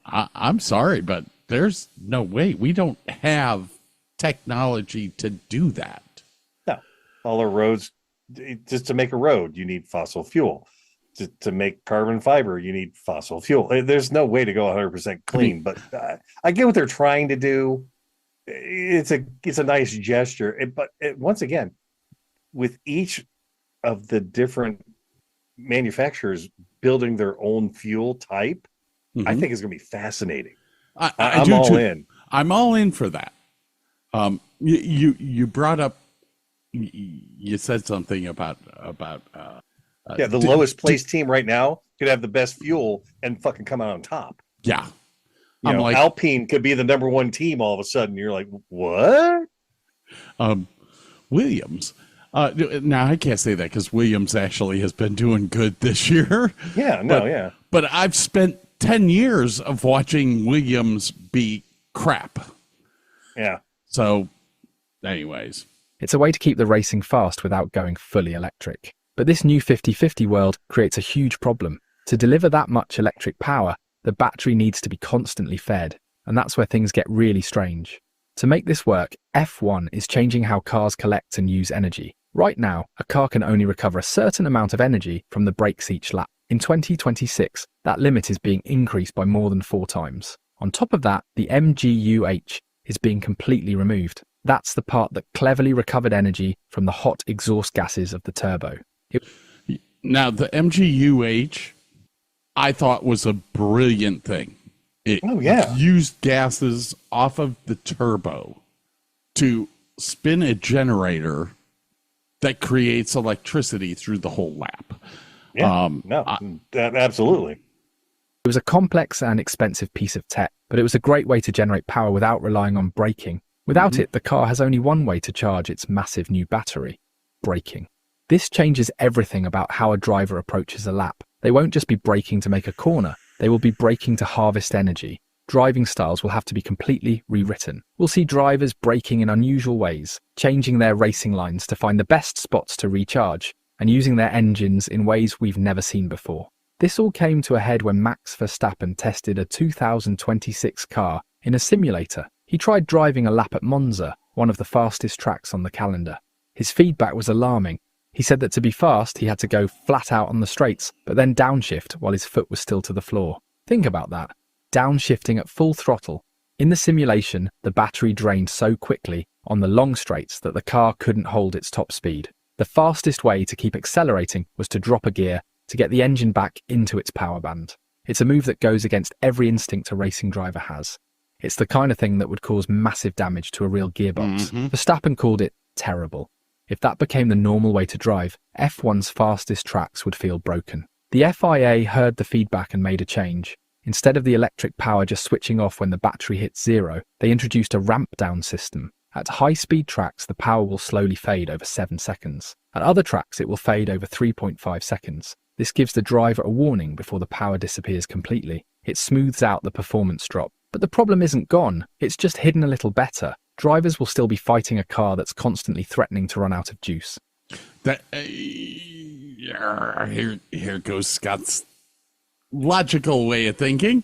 I'm sorry, but there's no way. We don't have technology to do that. No. All our roads, just to make a road, you need fossil fuel. To make carbon fiber, you need fossil fuel. There's no way to go 100% clean, but I get what they're trying to do. It's a nice gesture, but once again, with each of the different manufacturers building their own fuel type, I think it's going to be fascinating. I'm all in. I'm all in for that. You brought up, you said something about the lowest placed team right now could have the best fuel and fucking come out on top. Yeah. Alpine could be the number one team all of a sudden. You're like, what? Williams. Now, I can't say that because Williams actually has been doing good this year. Yeah, But I've spent 10 years of watching Williams be crap. Yeah. So, anyways. It's a way to keep the racing fast without going fully electric. But this new 50-50 world creates a huge problem. To deliver that much electric power, the battery needs to be constantly fed, and that's where things get really strange. To make this work, F1 is changing how cars collect and use energy. Right now, a car can only recover a certain amount of energy from the brakes each lap. In 2026, that limit is being increased by more than 4 times. On top of that, the MGUH is being completely removed. That's the part that cleverly recovered energy from the hot exhaust gases of the turbo. Now, the MGUH, I thought was a brilliant thing. It used gases off of the turbo to spin a generator that creates electricity through the whole lap. Yeah, absolutely. It was a complex and expensive piece of tech, but it was a great way to generate power without relying on braking. Without it, the car has only one way to charge its massive new battery: braking. This changes everything about how a driver approaches a lap. They won't just be braking to make a corner, they will be braking to harvest energy. Driving styles will have to be completely rewritten. We'll see drivers braking in unusual ways, changing their racing lines to find the best spots to recharge, and using their engines in ways we've never seen before. This all came to a head when Max Verstappen tested a 2026 car in a simulator. He tried driving a lap at Monza, one of the fastest tracks on the calendar. His feedback was alarming. He said that to be fast, he had to go flat out on the straights, but then downshift while his foot was still to the floor. Think about that. Downshifting at full throttle. In the simulation, the battery drained so quickly on the long straights that the car couldn't hold its top speed. The fastest way to keep accelerating was to drop a gear to get the engine back into its power band. It's a move that goes against every instinct a racing driver has. It's the kind of thing that would cause massive damage to a real gearbox. Verstappen called it terrible. If that became the normal way to drive, F1's fastest tracks would feel broken. The FIA heard the feedback and made a change. Instead of the electric power just switching off when the battery hits zero, they introduced a ramp-down system. At high-speed tracks, the power will slowly fade over 7 seconds. At other tracks, it will fade over 3.5 seconds. This gives the driver a warning before the power disappears completely. It smooths out the performance drop. But the problem isn't gone, it's just hidden a little better. Drivers will still be fighting a car that's constantly threatening to run out of juice. Here goes Scott's logical way of thinking.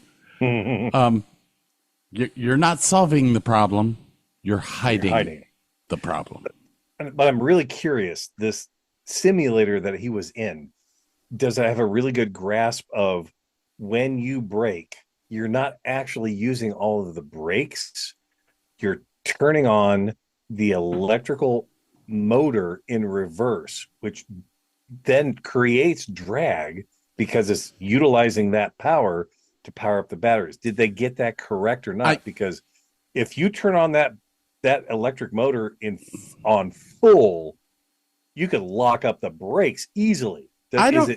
You're not solving the problem, you're hiding the problem. But I'm really curious, this simulator that he was in, does it have a really good grasp of when you brake, you're not actually using all of the brakes, you're turning on the electrical motor in reverse, which then creates drag because it's utilizing that power to power up the batteries. Did they get that correct or not? Because if you turn on that electric motor on full, you could lock up the brakes easily. I don't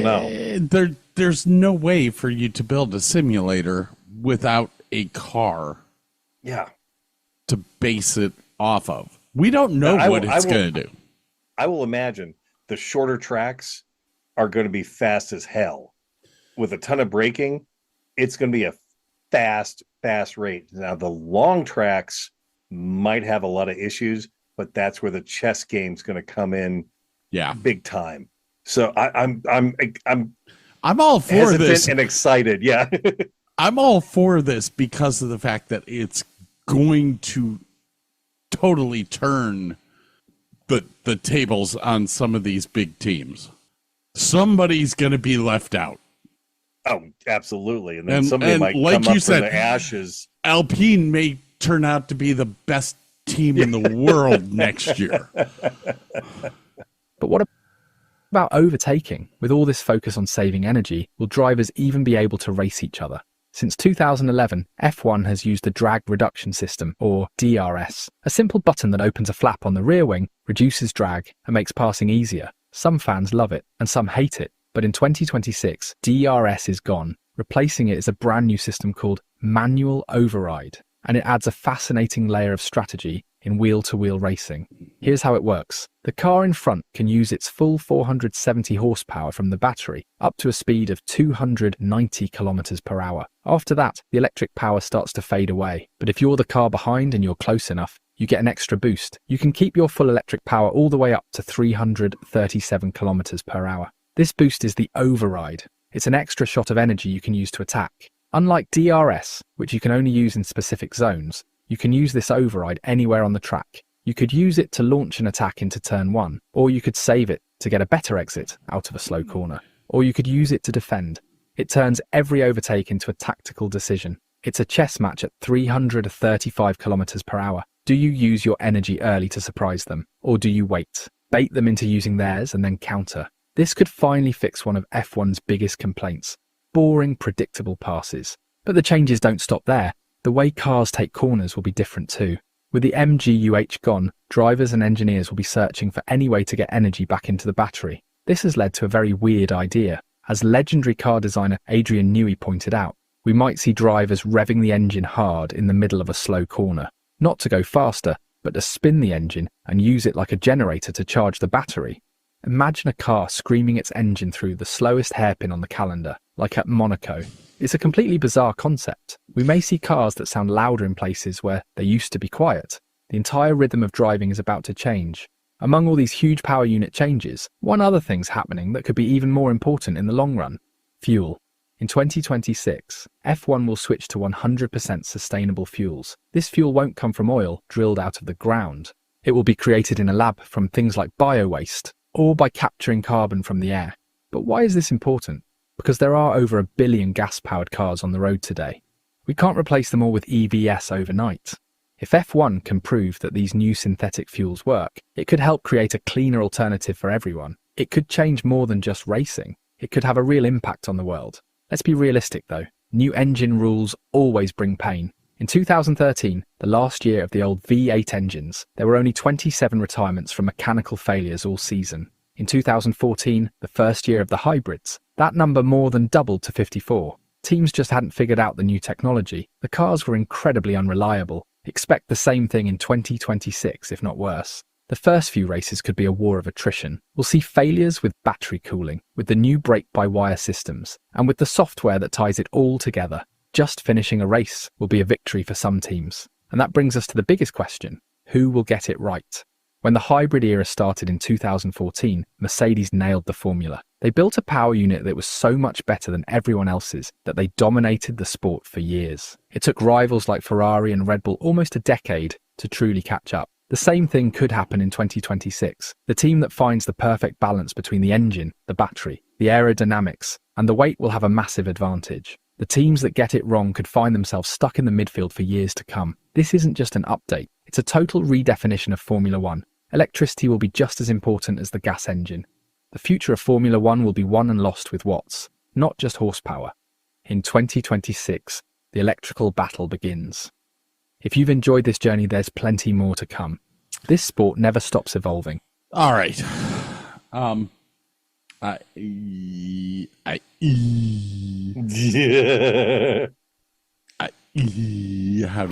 know. There's no way for you to build a simulator without a car. Yeah. To base it off of. We don't know what it's going to do. I will imagine the shorter tracks are going to be fast as hell. With a ton of braking, it's going to be a fast rate. Now, the long tracks might have a lot of issues, but that's where the chess game's going to come in big time. So I'm all for this and excited. Yeah. I'm all for this because of the fact that it's going to totally turn the tables on some of these big teams. Somebody's going to be left out. Oh, absolutely. And then somebody might like come you up said, from the ashes. Alpine may turn out to be the best team in the world next year. But what about overtaking? With all this focus on saving energy, will drivers even be able to race each other? Since 2011, F1 has used the drag reduction system, or DRS. A simple button that opens a flap on the rear wing, reduces drag, and makes passing easier. Some fans love it, and some hate it. But in 2026, DRS is gone. Replacing it is a brand new system called manual override, and it adds a fascinating layer of strategy in wheel-to-wheel racing. Here's how it works. The car in front can use its full 470 horsepower from the battery up to a speed of 290 kilometers per hour. After that, the electric power starts to fade away. But if you're the car behind and you're close enough, you get an extra boost. You can keep your full electric power all the way up to 337 kilometers per hour. This boost is the override. It's an extra shot of energy you can use to attack. Unlike DRS, which you can only use in specific zones, you can use this override anywhere on the track. You could use it to launch an attack into turn 1, or you could save it to get a better exit out of a slow corner, or you could use it to defend. It turns every overtake into a tactical decision. It's a chess match at 335 kilometers per hour. Do you use your energy early to surprise them, or do you wait? bait them into using theirs and then counter. This could finally fix one of F1's biggest complaints: boring, predictable passes. But the changes don't stop there. The way cars take corners will be different too. With the MGUH gone, drivers and engineers will be searching for any way to get energy back into the battery. This has led to a very weird idea. As legendary car designer Adrian Newey pointed out, we might see drivers revving the engine hard in the middle of a slow corner, not to go faster, but to spin the engine and use it like a generator to charge the battery. Imagine a car screaming its engine through the slowest hairpin on the calendar, like at Monaco. It's a completely bizarre concept. We may see cars that sound louder in places where they used to be quiet. The entire rhythm of driving is about to change. Among all these huge power unit changes, one other thing's happening that could be even more important in the long run: fuel. In 2026, F1 will switch to 100% sustainable fuels. This fuel won't come from oil drilled out of the ground. It will be created in a lab from things like bio-waste, or by capturing carbon from the air. But why is this important? Because there are over 1 billion gas-powered cars on the road today. We can't replace them all with EVs overnight. If F1 can prove that these new synthetic fuels work, it could help create a cleaner alternative for everyone. It could change more than just racing. It could have a real impact on the world. Let's be realistic though. New engine rules always bring pain. In 2013, the last year of the old V8 engines, there were only 27 retirements from mechanical failures all season. In 2014, the first year of the hybrids, that number more than doubled to 54. Teams just hadn't figured out the new technology. The cars were incredibly unreliable. Expect the same thing in 2026, if not worse. The first few races could be a war of attrition. We'll see failures with battery cooling, with the new brake-by-wire systems, and with the software that ties it all together. Just finishing a race will be a victory for some teams. And that brings us to the biggest question: who will get it right? When the hybrid era started in 2014, Mercedes nailed the formula. They built a power unit that was so much better than everyone else's that they dominated the sport for years. It took rivals like Ferrari and Red Bull almost a decade to truly catch up. The same thing could happen in 2026. The team that finds the perfect balance between the engine, the battery, the aerodynamics, and the weight will have a massive advantage. The teams that get it wrong could find themselves stuck in the midfield for years to come. This isn't just an update. It's a total redefinition of Formula One. Electricity will be just as important as the gas engine. The future of Formula One will be won and lost with watts, not just horsepower. In 2026, the electrical battle begins. If you've enjoyed this journey, there's plenty more to come. This sport never stops evolving. All right.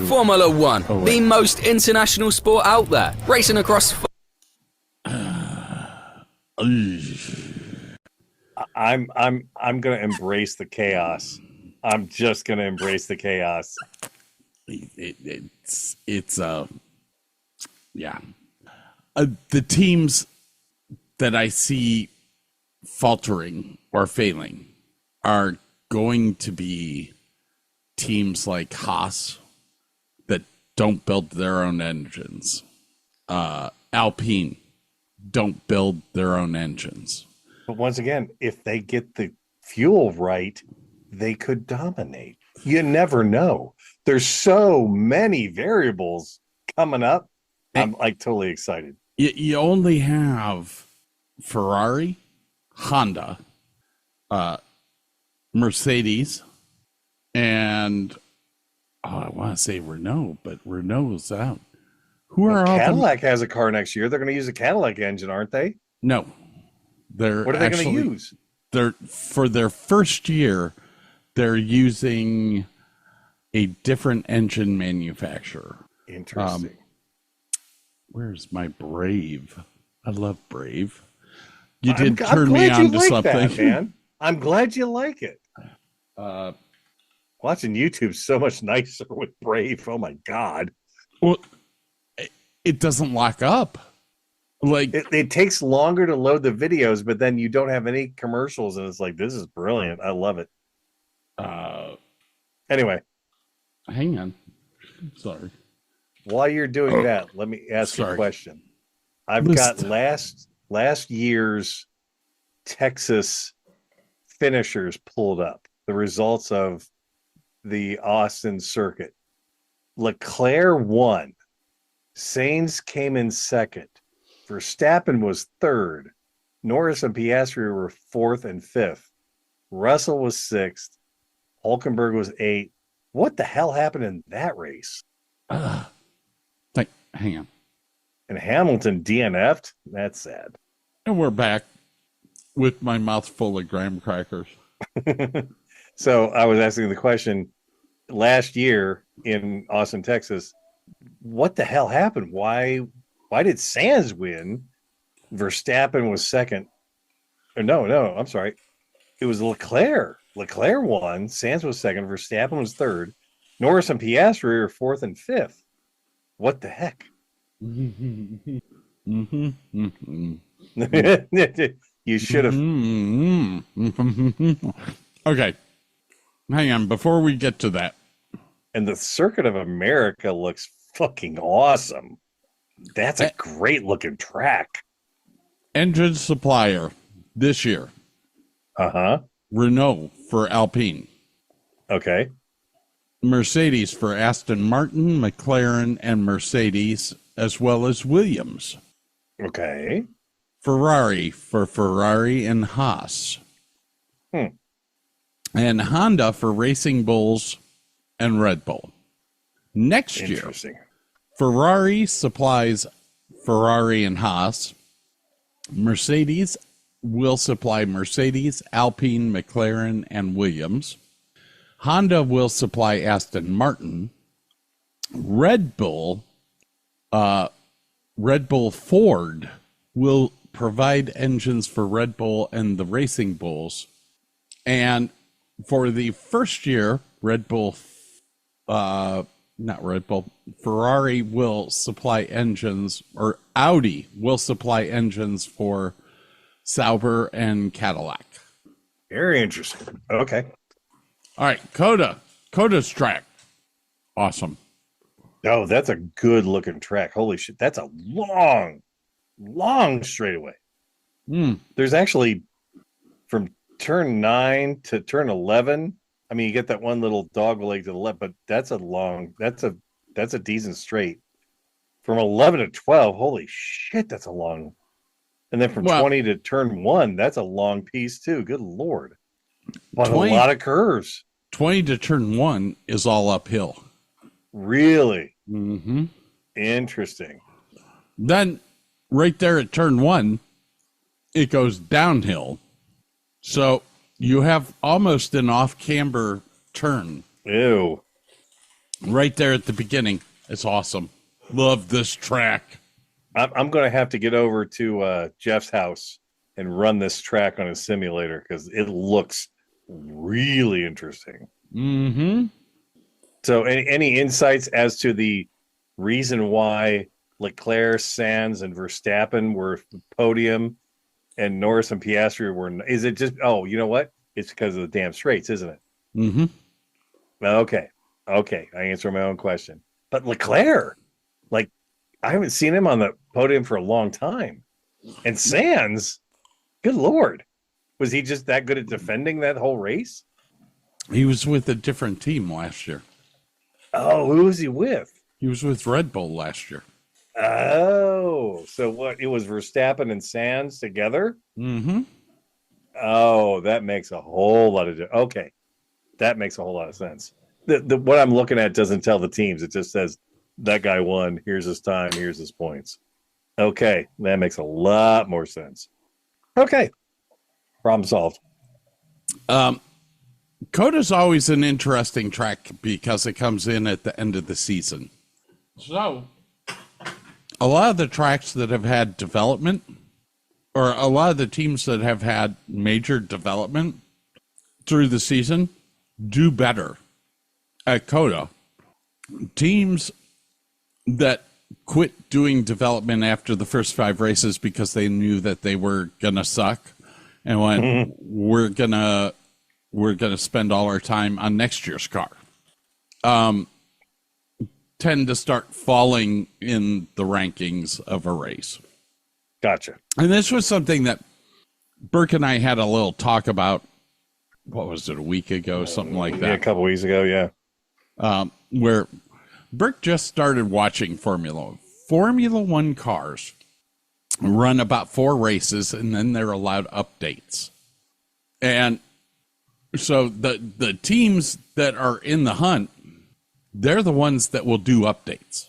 Formula One, the most international sport out there, racing across. I'm gonna embrace the chaos. I'm just gonna embrace the chaos. The teams that I see faltering or failing are going to be teams like Haas that don't build their own engines. Alpine don't build their own engines. But once again, if they get the fuel right, they could dominate. You never know. There's so many variables coming up. I'm like totally excited. You only have Ferrari, Honda, Mercedes, and I want to say Renault, but Renault's out. Who are all Cadillac has a car next year. They're going to use a Cadillac engine, aren't they? No. What are they going to use? For their first year, they're using a different engine manufacturer. Interesting. Where's my Brave? I love Brave. You did turn me on to something, that, man. I'm glad you like it. Watching YouTube's so much nicer with Brave. Oh my god. Well, it doesn't lock up. Like it takes longer to load the videos, but then you don't have any commercials, and it's like, this is brilliant. I love it. Anyway, hang on. Sorry. While you're doing that, let me ask you a question. I've got last year's Texas finishers pulled up, the results of the Austin circuit. Leclerc won. Sainz came in second. Verstappen was third. Norris and Piastri were fourth and fifth. Russell was sixth. Hulkenberg was eighth. What the hell happened in that race? Hang on. And Hamilton DNF'd? That's sad. And we're back with my mouth full of graham crackers. So I was asking the question last year in Austin, Texas, what the hell happened? Why did Sands win? Verstappen was second. Or no, I'm sorry. It was Leclerc. Leclerc won. Sands was second. Verstappen was third. Norris and Piastri were fourth and fifth. What the heck? You should have. Okay. Hang on. Before we get to that. And the Circuit of America looks fucking awesome. That's a great looking track. Engine supplier this year. Renault for Alpine. Okay. Mercedes for Aston Martin, McLaren, and Mercedes, as well as Williams. Okay. Ferrari for Ferrari and Haas. And Honda for Racing Bulls and Red Bull. Next year, Ferrari supplies Ferrari and Haas. Mercedes will supply Mercedes, Alpine, McLaren, and Williams. Honda will supply Aston Martin. Red Bull Ford will provide engines for Red Bull and the Racing Bulls. And for the first year, Ferrari will supply engines, or Audi will supply engines for Sauber and Cadillac. Very interesting. Okay. All right, Coda's track. Awesome. Oh, that's a good looking track. Holy shit. That's a long straightaway. There's actually from turn 9 to turn 11. I mean, you get that one little dog leg to the left, but that's a decent straight. From 11 to 12, holy shit, that's a long. And then from 20 to turn 1, that's a long piece too. Good Lord. But 20, a lot of curves. 20 to turn 1 is all uphill. Really? Mm-hmm. Interesting. Then right there at turn 1, it goes downhill. So you have almost an off-camber turn. Ew. Right there at the beginning. It's awesome. Love this track. I'm going to have to get over to Jeff's house and run this track on a simulator because it looks really interesting. Mm-hmm. So any insights as to the reason why Leclerc, Sands, and Verstappen were podium and Norris and Piastri were? Is it just, you know what? It's because of the damn straights, isn't it? Mm-hmm. Okay. I answered my own question. But Leclerc, I haven't seen him on the podium for a long time. And Sands, good Lord. Was he just that good at defending that whole race? He was with a different team last year. Oh, who was he with? He was with Red Bull last year. Oh, so what? It was Verstappen and Sands together? Mm-hmm. Oh, that makes a whole lot of... Okay, that makes a whole lot of sense. What I'm looking at doesn't tell the teams. It just says, that guy won. Here's his time. Here's his points. Okay, that makes a lot more sense. Okay, problem solved. Coda's always an interesting track because it comes in at the end of the season. So, a lot of the tracks that have had development, or a lot of the teams that have had major development through the season, do better at Coda. Teams that quit doing development after the first 5 races because they knew that they were gonna suck and went, we're gonna spend all our time on next year's car, tend to start falling in the rankings of a race. Gotcha. And this was something that Burke and I had a little talk about. What was it, a week ago, something like that? Yeah, a couple weeks ago, yeah. Where Burke just started watching Formula 1 cars run about 4 races, and then they're allowed updates. And so the teams that are in the hunt, they're the ones that will do updates.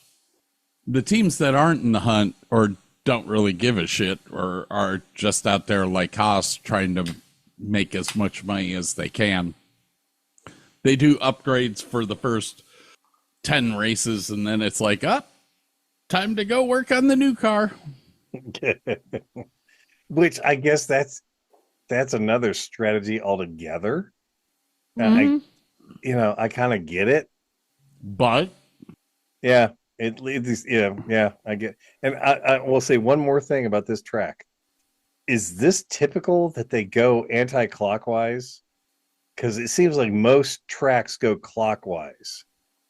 The teams that aren't in the hunt or don't really give a shit or are just out there like Haas trying to make as much money as they can, they do upgrades for the first 10 races, and then it's like, time to go work on the new car. Which I guess that's another strategy altogether. Mm-hmm. I kind of get it, but yeah, it leads. Yeah, I get. And I will say one more thing about this track. Is this typical that they go anti-clockwise? Because it seems like most tracks go clockwise.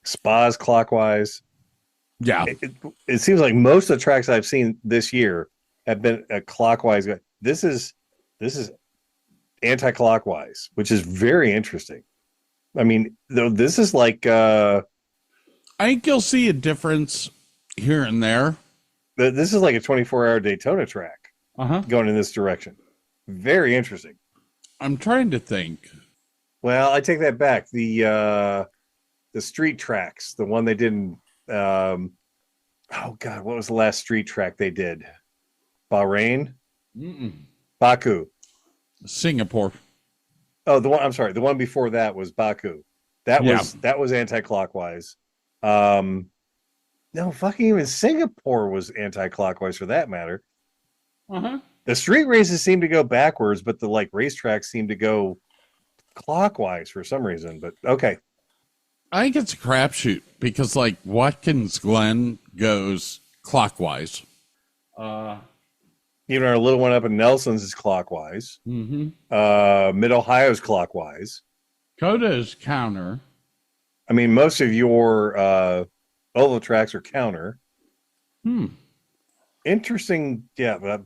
Spa's clockwise. Yeah, it seems like most of the tracks I've seen this year have been a clockwise. This is anti-clockwise, which is very interesting. I mean, though, this is like I think you'll see a difference here and there. This is like a 24-hour Daytona track going in this direction. Very interesting. I'm trying to think. Well, I take that back. The street tracks, the one they did in oh God, what was the last street track they did? Bahrain? Baku. Singapore. Oh, the one before that was Baku. That was anti-clockwise. No, fucking even Singapore was anti-clockwise for that matter. The street races seem to go backwards, but the racetracks seem to go clockwise for some reason. But okay. I think it's a crapshoot because Watkins Glen goes clockwise. Even our little one up in Nelson's is clockwise. Mid Ohio's clockwise. Coda is counter. I mean, most of your oval tracks are counter. Interesting. Yeah, but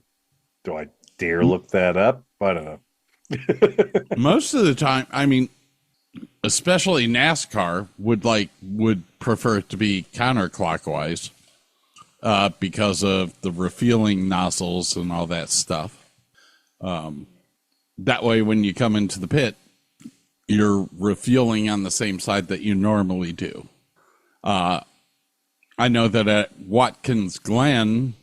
do I dare look that up? I don't know. Most of the time, I mean, especially NASCAR would prefer it to be counterclockwise because of the refueling nozzles and all that stuff. That way, when you come into the pit, you're refueling on the same side that you normally do. I know that at Watkins Glen,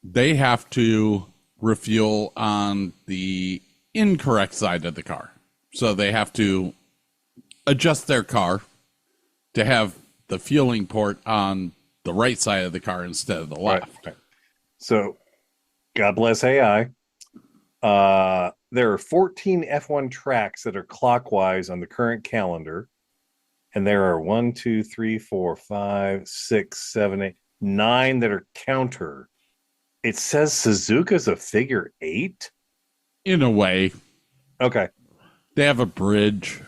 they have to refuel on the incorrect side of the car. So they have to adjust their car to have the fueling port on the right side of the car instead of the left. Right. So, God bless AI. There are 14 F1 tracks that are clockwise on the current calendar. And there are 1, 2, 3, 4, 5, 6, 7, 8, 9 that are counter. It says Suzuka's a figure 8? In a way. Okay. They have a bridge.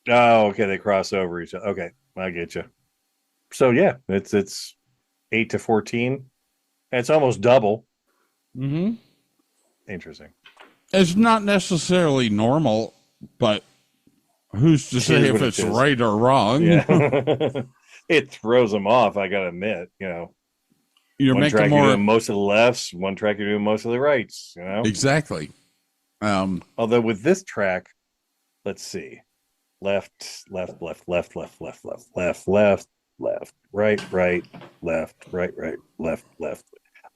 Oh, okay. They cross over each other. Okay. I get you. So, yeah, it's 8 to 14. It's almost double. Interesting. It's not necessarily normal, but who's to say if it's right or wrong? Yeah. It throws them off, I got to admit. You're one making track more... you're doing most of the lefts, one track you're doing most of the rights. Exactly. Although with this track, let's see. Left, right, left.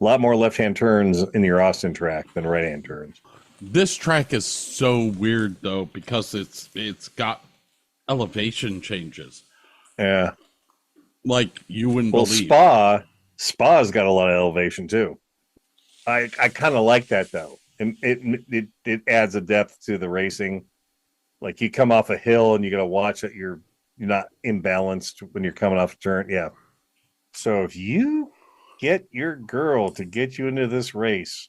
A lot more left-hand turns in your Austin track than right-hand turns. This track is so weird though because it's got elevation changes. Yeah. Like you wouldn't believe. Spa's got a lot of elevation too. I kind of like that though. And it adds a depth to the racing. Like you come off a hill and you got to watch that you're not imbalanced when you're coming off a turn. Yeah. So if you get your girl to get you into this race,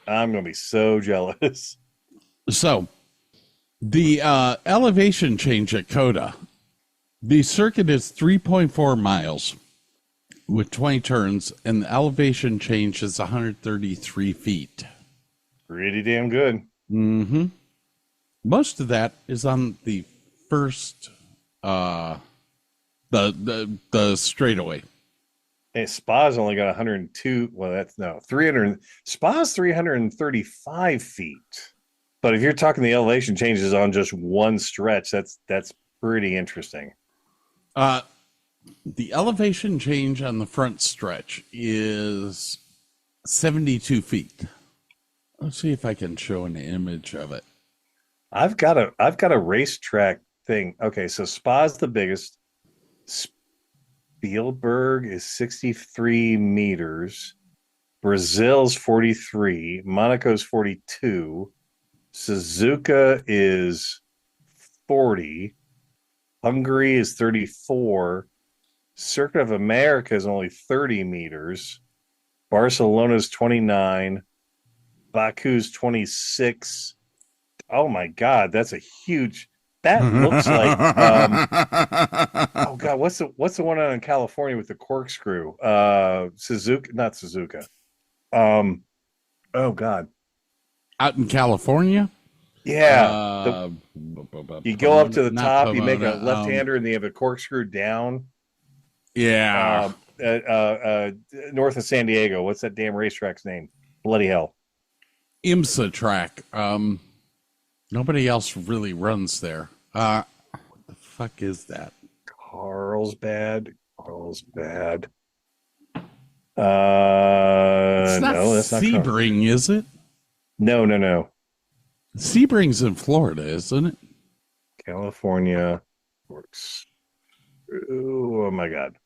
I'm going to be so jealous. So the elevation change at Coda, the circuit is 3.4 miles with 20 turns, and the elevation change is 133 feet. Pretty damn good. Most of that is on the first the straightaway. Hey, Spa's only got 102. Well, that's no 300. Spa's 335 feet. But if you're talking the elevation changes on just one stretch, that's pretty interesting. The elevation change on the front stretch is 72 feet. Let's see if I can show an image of it. I've got a racetrack thing. Okay, so Spa's the biggest. Spielberg is 63 meters. Brazil's 43. Monaco's 42. Suzuka is 40. Hungary is 34. Circuit of America is only 30 meters. Barcelona's 29. Baku's 26. Oh my God, that's a huge. That looks like. Oh God, what's the one out in California with the corkscrew? Suzuka, not Suzuka. Oh God, out in California. Yeah, you go up to the top, Pomona, you make a left-hander, and they have a corkscrew down. Yeah, north of San Diego. What's that damn racetrack's name? Bloody hell. IMSA track. Nobody else really runs there. What the fuck is that? Carlsbad. It's not No, that's not Sebring, is it? No. Sebring's in Florida, isn't it? California works. Oh my God.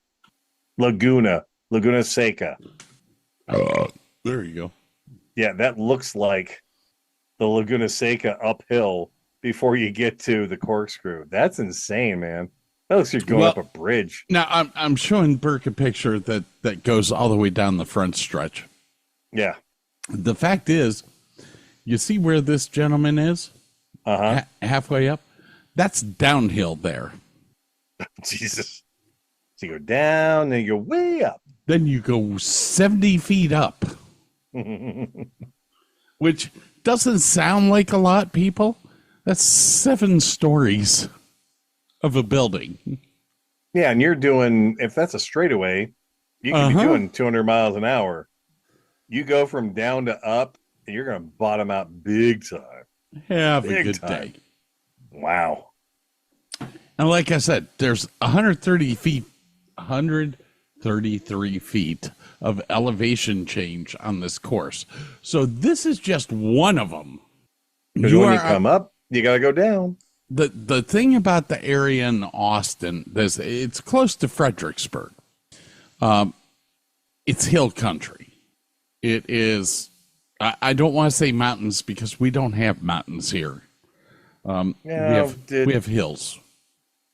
Laguna Seca. There you go. Yeah, that looks like the Laguna Seca uphill before you get to the corkscrew. That's insane, man. That looks like you're going up a bridge. Now I'm showing Burke a picture that goes all the way down the front stretch. Yeah. The fact is, you see where this gentleman is? Halfway up? That's downhill there. Jesus. So you go down, then you go way up. Then you go 70 feet up. Which doesn't sound like a lot, people. That's 7 stories of a building. Yeah, and you're doing, if that's a straightaway, you can be doing 200 miles an hour. You go from down to up, and you're going to bottom out big time. Have a good day. Wow. And like I said, there's 133 feet of elevation change on this course. So this is just one of them. Because when you come up, you got to go down. The thing about the area in Austin, it's close to Fredericksburg. It's hill country. It is. I don't want to say mountains because we don't have mountains here. We have hills.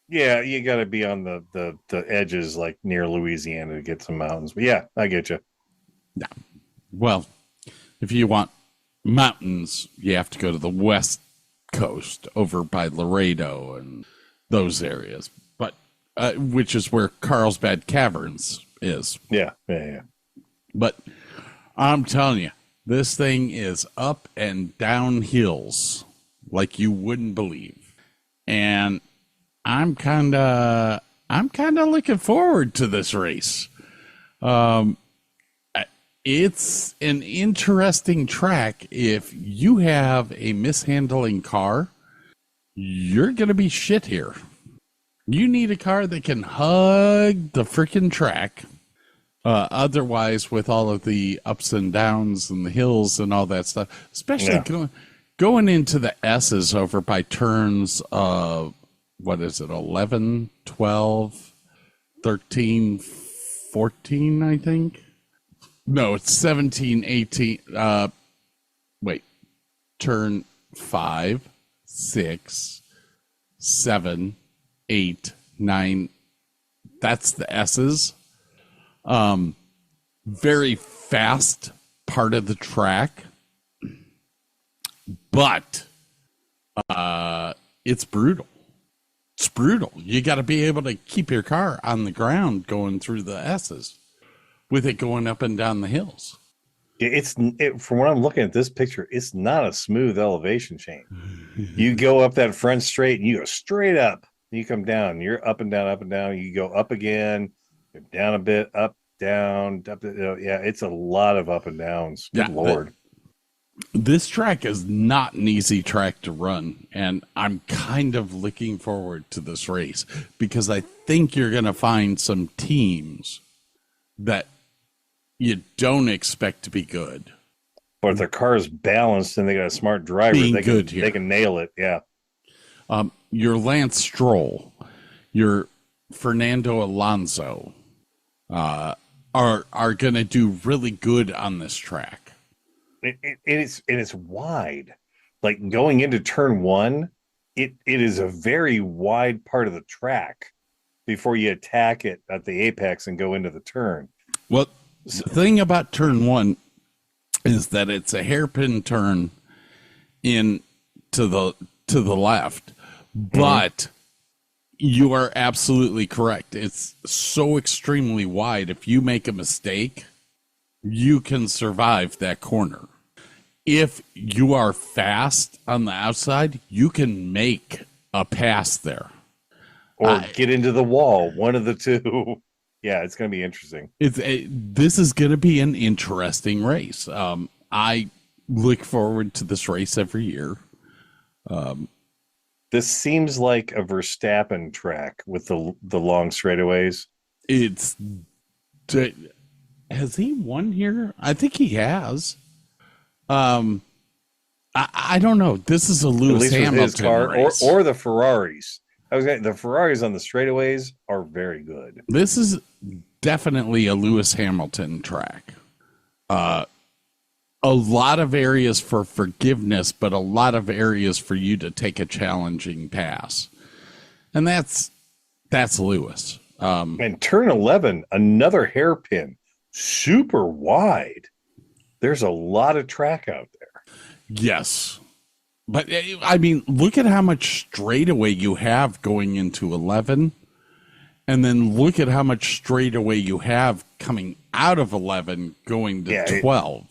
Yeah, you got to be on the edges, like near Louisiana, to get some mountains. But yeah, I get you. Yeah. Well, if you want mountains, you have to go to the west coast over by Laredo and those areas, but which is where Carlsbad Caverns is. Yeah. But I'm telling you, this thing is up and down hills like you wouldn't believe, and I'm kind of looking forward to this race. It's an interesting track. If you have a mishandling car, you're going to be shit here. You need a car that can hug the freaking track. Otherwise, with all of the ups and downs and the hills and all that stuff, especially going into the S's over by turns of, what is it, 11, 12, 13, 14, I think? No, it's 17, 18. Turn 5, 6, 7, 8, 9. That's the S's. Very fast part of the track. But it's brutal. It's brutal. You got to be able to keep your car on the ground going through the S's with it going up and down the hills. From what I'm looking at this picture, it's not a smooth elevation change. You go up that front straight and you go straight up. You come down. You're up and down, up and down. You go up again, you're down a bit, up, down, up. Yeah, it's a lot of up and downs. Good Lord. This track is not an easy track to run, and I'm kind of looking forward to this race because I think you're going to find some teams that you don't expect to be good. But if their car is balanced and they got a smart driver, they can nail it. Yeah. Your Lance Stroll, your Fernando Alonso are going to do really good on this track. It's wide. Like going into turn one, it is a very wide part of the track before you attack it at the apex and go into the turn. Well, the thing about turn one is that it's a hairpin turn in to the left, but you are absolutely correct. It's so extremely wide. If you make a mistake, you can survive that corner. If you are fast on the outside, you can make a pass there. Or get into the wall, one of the two. Yeah, it's going to be interesting. This is going to be an interesting race. I look forward to this race every year. This seems like a Verstappen track with the long straightaways. Has he won here? I think he has. I don't know. This is a Lewis Hamilton race. or the Ferraris. The Ferraris on the straightaways are very good. This is definitely a Lewis Hamilton track. A lot of areas for forgiveness, but a lot of areas for you to take a challenging pass. And that's Lewis. And turn 11, another hairpin, super wide. There's a lot of track out there. Yes. But, I mean, look at how much straightaway you have going into 11. And then look at how much straightaway you have coming out of 11 going to 12.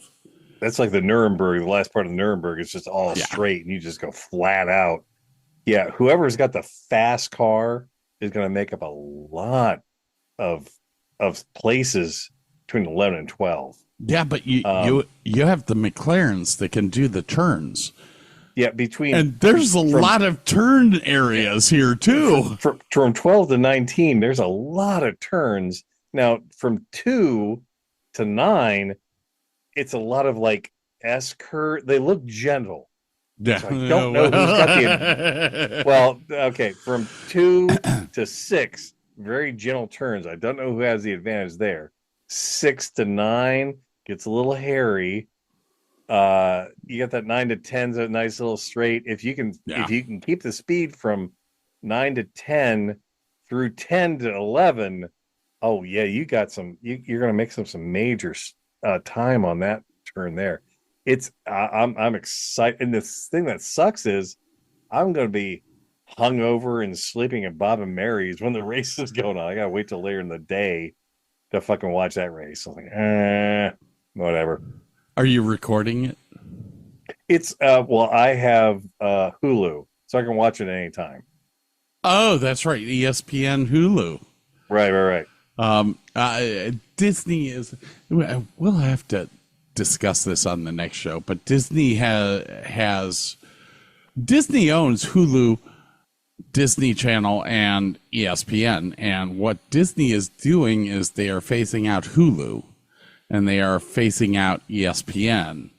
That's like the Nuremberg. The last part of the Nuremberg is just all straight, and you just go flat out. Yeah, whoever's got the fast car is going to make up a lot of places between 11 and 12. Yeah, but you have the McLarens that can do the turns. Yeah, and there's a lot of turn areas here too. From 12 to 19, there's a lot of turns. Now, from 2 to 9, it's a lot of like S curve. They look gentle. Yeah, so I don't know who's got the. Well, okay, from 2 to 6, very gentle turns. I don't know who has the advantage there. 6 to 9 gets a little hairy. You got that 9 to 10's a nice little straight. If you can keep the speed from 9 to 10 through 10 to 11, oh yeah, you got some. You're going to make some major time on that turn there. It's I'm excited, and the thing that sucks is I'm going to be hungover and sleeping at Bob and Mary's when the race is going on. I got to wait till later in the day to fucking watch that race. I'm like, whatever. Are you recording it? It's well, I have Hulu, so I can watch it anytime. Oh, that's right, ESPN Hulu. Right. Disney is. We'll have to discuss this on the next show, but Disney has Disney owns Hulu, Disney Channel, and ESPN. And what Disney is doing is they are phasing out Hulu, and they are phasing out ESPN,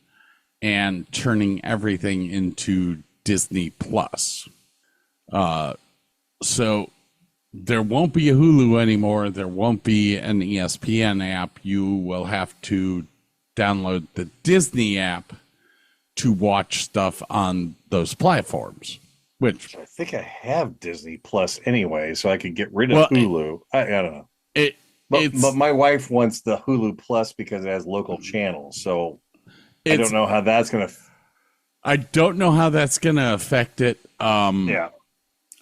and turning everything into Disney Plus. So there won't be a Hulu anymore. There won't be an ESPN app. You will have to download the Disney app to watch stuff on those platforms. Which I think I have Disney Plus anyway, so I could get rid of Hulu. I don't know. But my wife wants the Hulu Plus because it has local channels. So I don't know how that's going to. I don't know how that's going to affect it. Yeah.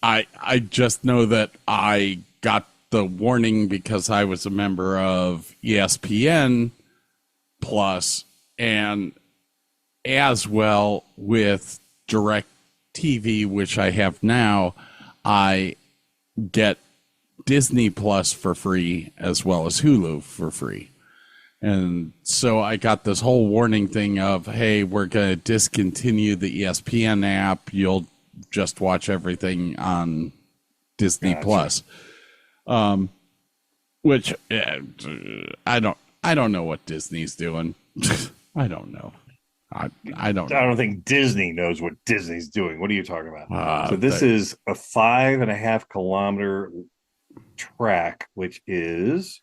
I just know that I got the warning because I was a member of ESPN Plus, and as well with Direct TV, which I have now, I get Disney Plus for free as well as Hulu for free. And so I got this whole warning thing of, hey, we're going to discontinue the ESPN app. You'll just watch everything on Disney Plus. Which I don't know what Disney's doing. I don't know. I don't think Disney knows what Disney's doing. What are you talking about? So this is a 5.5 kilometer track, which is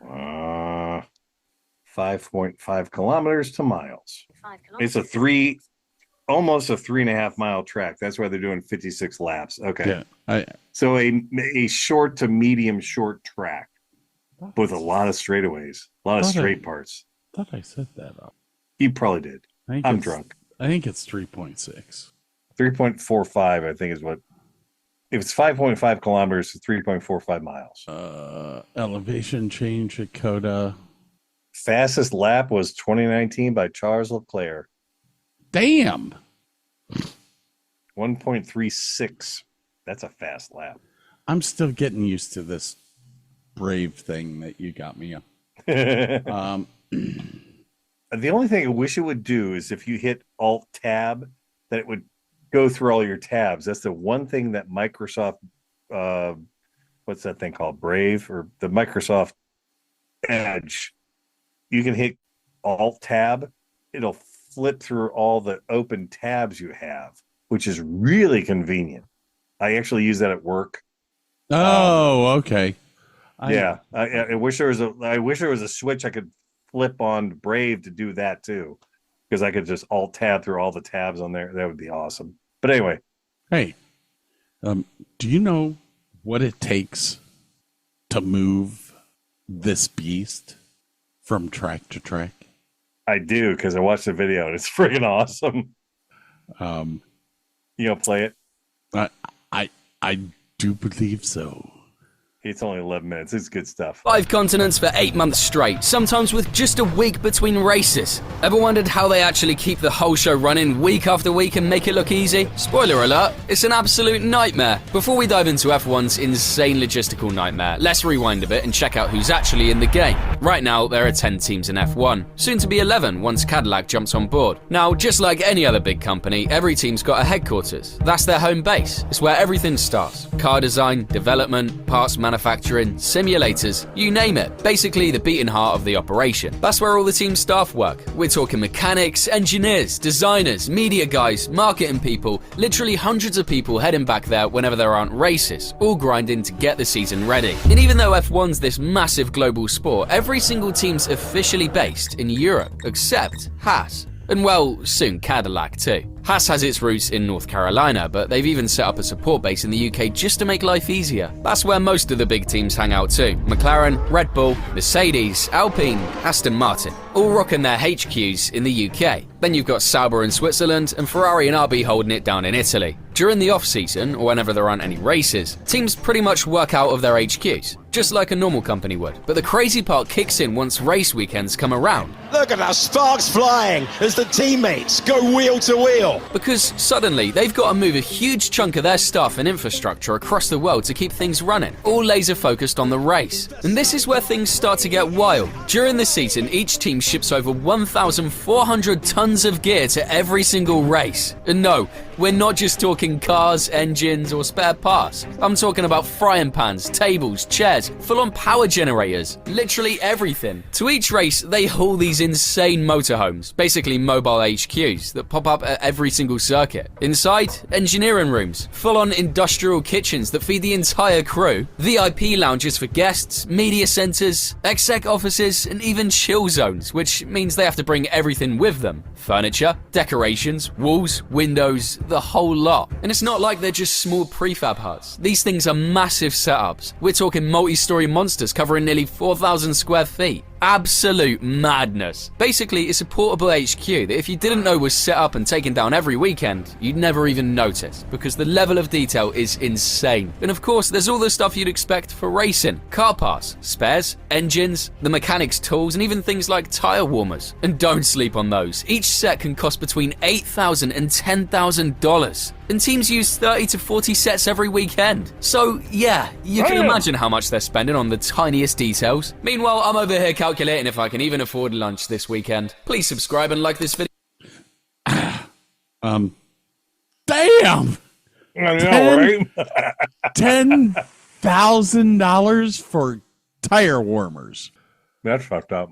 5.5 kilometers to miles. It's almost a 3.5 mile track. That's why they're doing 56 laps. Okay. Yeah, so a short to medium short track with a lot of straightaways, a lot of straight parts. I thought I said that up. You probably did. I'm drunk. I think it's 3.6. 3.45, I think, is what. If it's 5.5 kilometers, it's 3.45 miles. Elevation change at Coda. Fastest lap was 2019 by Charles Leclerc. Damn. 1.36. That's a fast lap. I'm still getting used to this Brave thing that you got me on. The only thing I wish it would do is if you hit Alt Tab, that it would go through all your tabs. That's the one thing that Microsoft, what's that thing called? Brave, or the Microsoft Edge. You can hit Alt Tab. It'll flip through all the open tabs you have, which is really convenient. I actually use that at work. Oh, okay. I wish there was a switch I could flip on Brave to do that too, because I could just Alt Tab through all the tabs on there. That would be awesome. But anyway, hey, do you know what it takes to move this beast from track to track? I do, because I watched the video and it's freaking awesome. You gonna play it? I do believe so. It's only 11 minutes. It's good stuff. 5 continents for 8 months straight, sometimes with just a week between races. Ever wondered how they actually keep the whole show running week after week and make it look easy? Spoiler alert, it's an absolute nightmare. Before we dive into F1's insane logistical nightmare, let's rewind a bit and check out who's actually in the game. Right now, there are 10 teams in F1, soon to be 11 once Cadillac jumps on board. Now, just like any other big company, every team's got a headquarters. That's their home base. It's where everything starts. Car design, development, parts manufacturing, simulators, you name it. Basically the beating heart of the operation. That's where all the team staff work. We're talking mechanics, engineers, designers, media guys, marketing people, literally hundreds of people heading back there whenever there aren't races, all grinding to get the season ready. And even though F1's this massive global sport, every single team's officially based in Europe, except Haas. And well, soon Cadillac too. Haas has its roots in North Carolina, but they've even set up a support base in the UK just to make life easier. That's where most of the big teams hang out too. McLaren, Red Bull, Mercedes, Alpine, Aston Martin, all rocking their HQs in the UK. Then you've got Sauber in Switzerland and Ferrari and RB holding it down in Italy. During the off-season, or whenever there aren't any races, teams pretty much work out of their HQs, just like a normal company would. But the crazy part kicks in once race weekends come around. Look at that, sparks flying as the teammates go wheel to wheel. Because suddenly, they've got to move a huge chunk of their staff and infrastructure across the world to keep things running, all laser focused on the race. And this is where things start to get wild. During the season, each team ships over 1,400 tons of gear to every single race. And no, we're not just talking cars, engines, or spare parts. I'm talking about frying pans, tables, chairs, full-on power generators, literally everything. To each race, they haul these insane motorhomes, basically mobile HQs, that pop up at every single circuit. Inside, engineering rooms, full-on industrial kitchens that feed the entire crew, VIP lounges for guests, media centers, exec offices, and even chill zones, which means they have to bring everything with them. Furniture, decorations, walls, windows, the whole lot. And it's not like they're just small prefab huts. These things are massive setups. We're talking multi-story monsters covering nearly 4,000 square feet. absolute madness. Basically, it's a portable HQ that if you didn't know was set up and taken down every weekend, you'd never even notice, because the level of detail is insane. And of course, there's all the stuff you'd expect for racing. Car parts, spares, engines, the mechanics' tools, and even things like tire warmers. And don't sleep on those. Each set can cost between $8,000 and $10,000. And teams use 30 to 40 sets every weekend. So yeah, you can imagine how much they're spending on the tiniest details. Meanwhile, I'm over here calculating if I can even afford lunch this weekend. Please subscribe and like this video. Damn! I know, right? $10,000 for tire warmers. That's fucked up.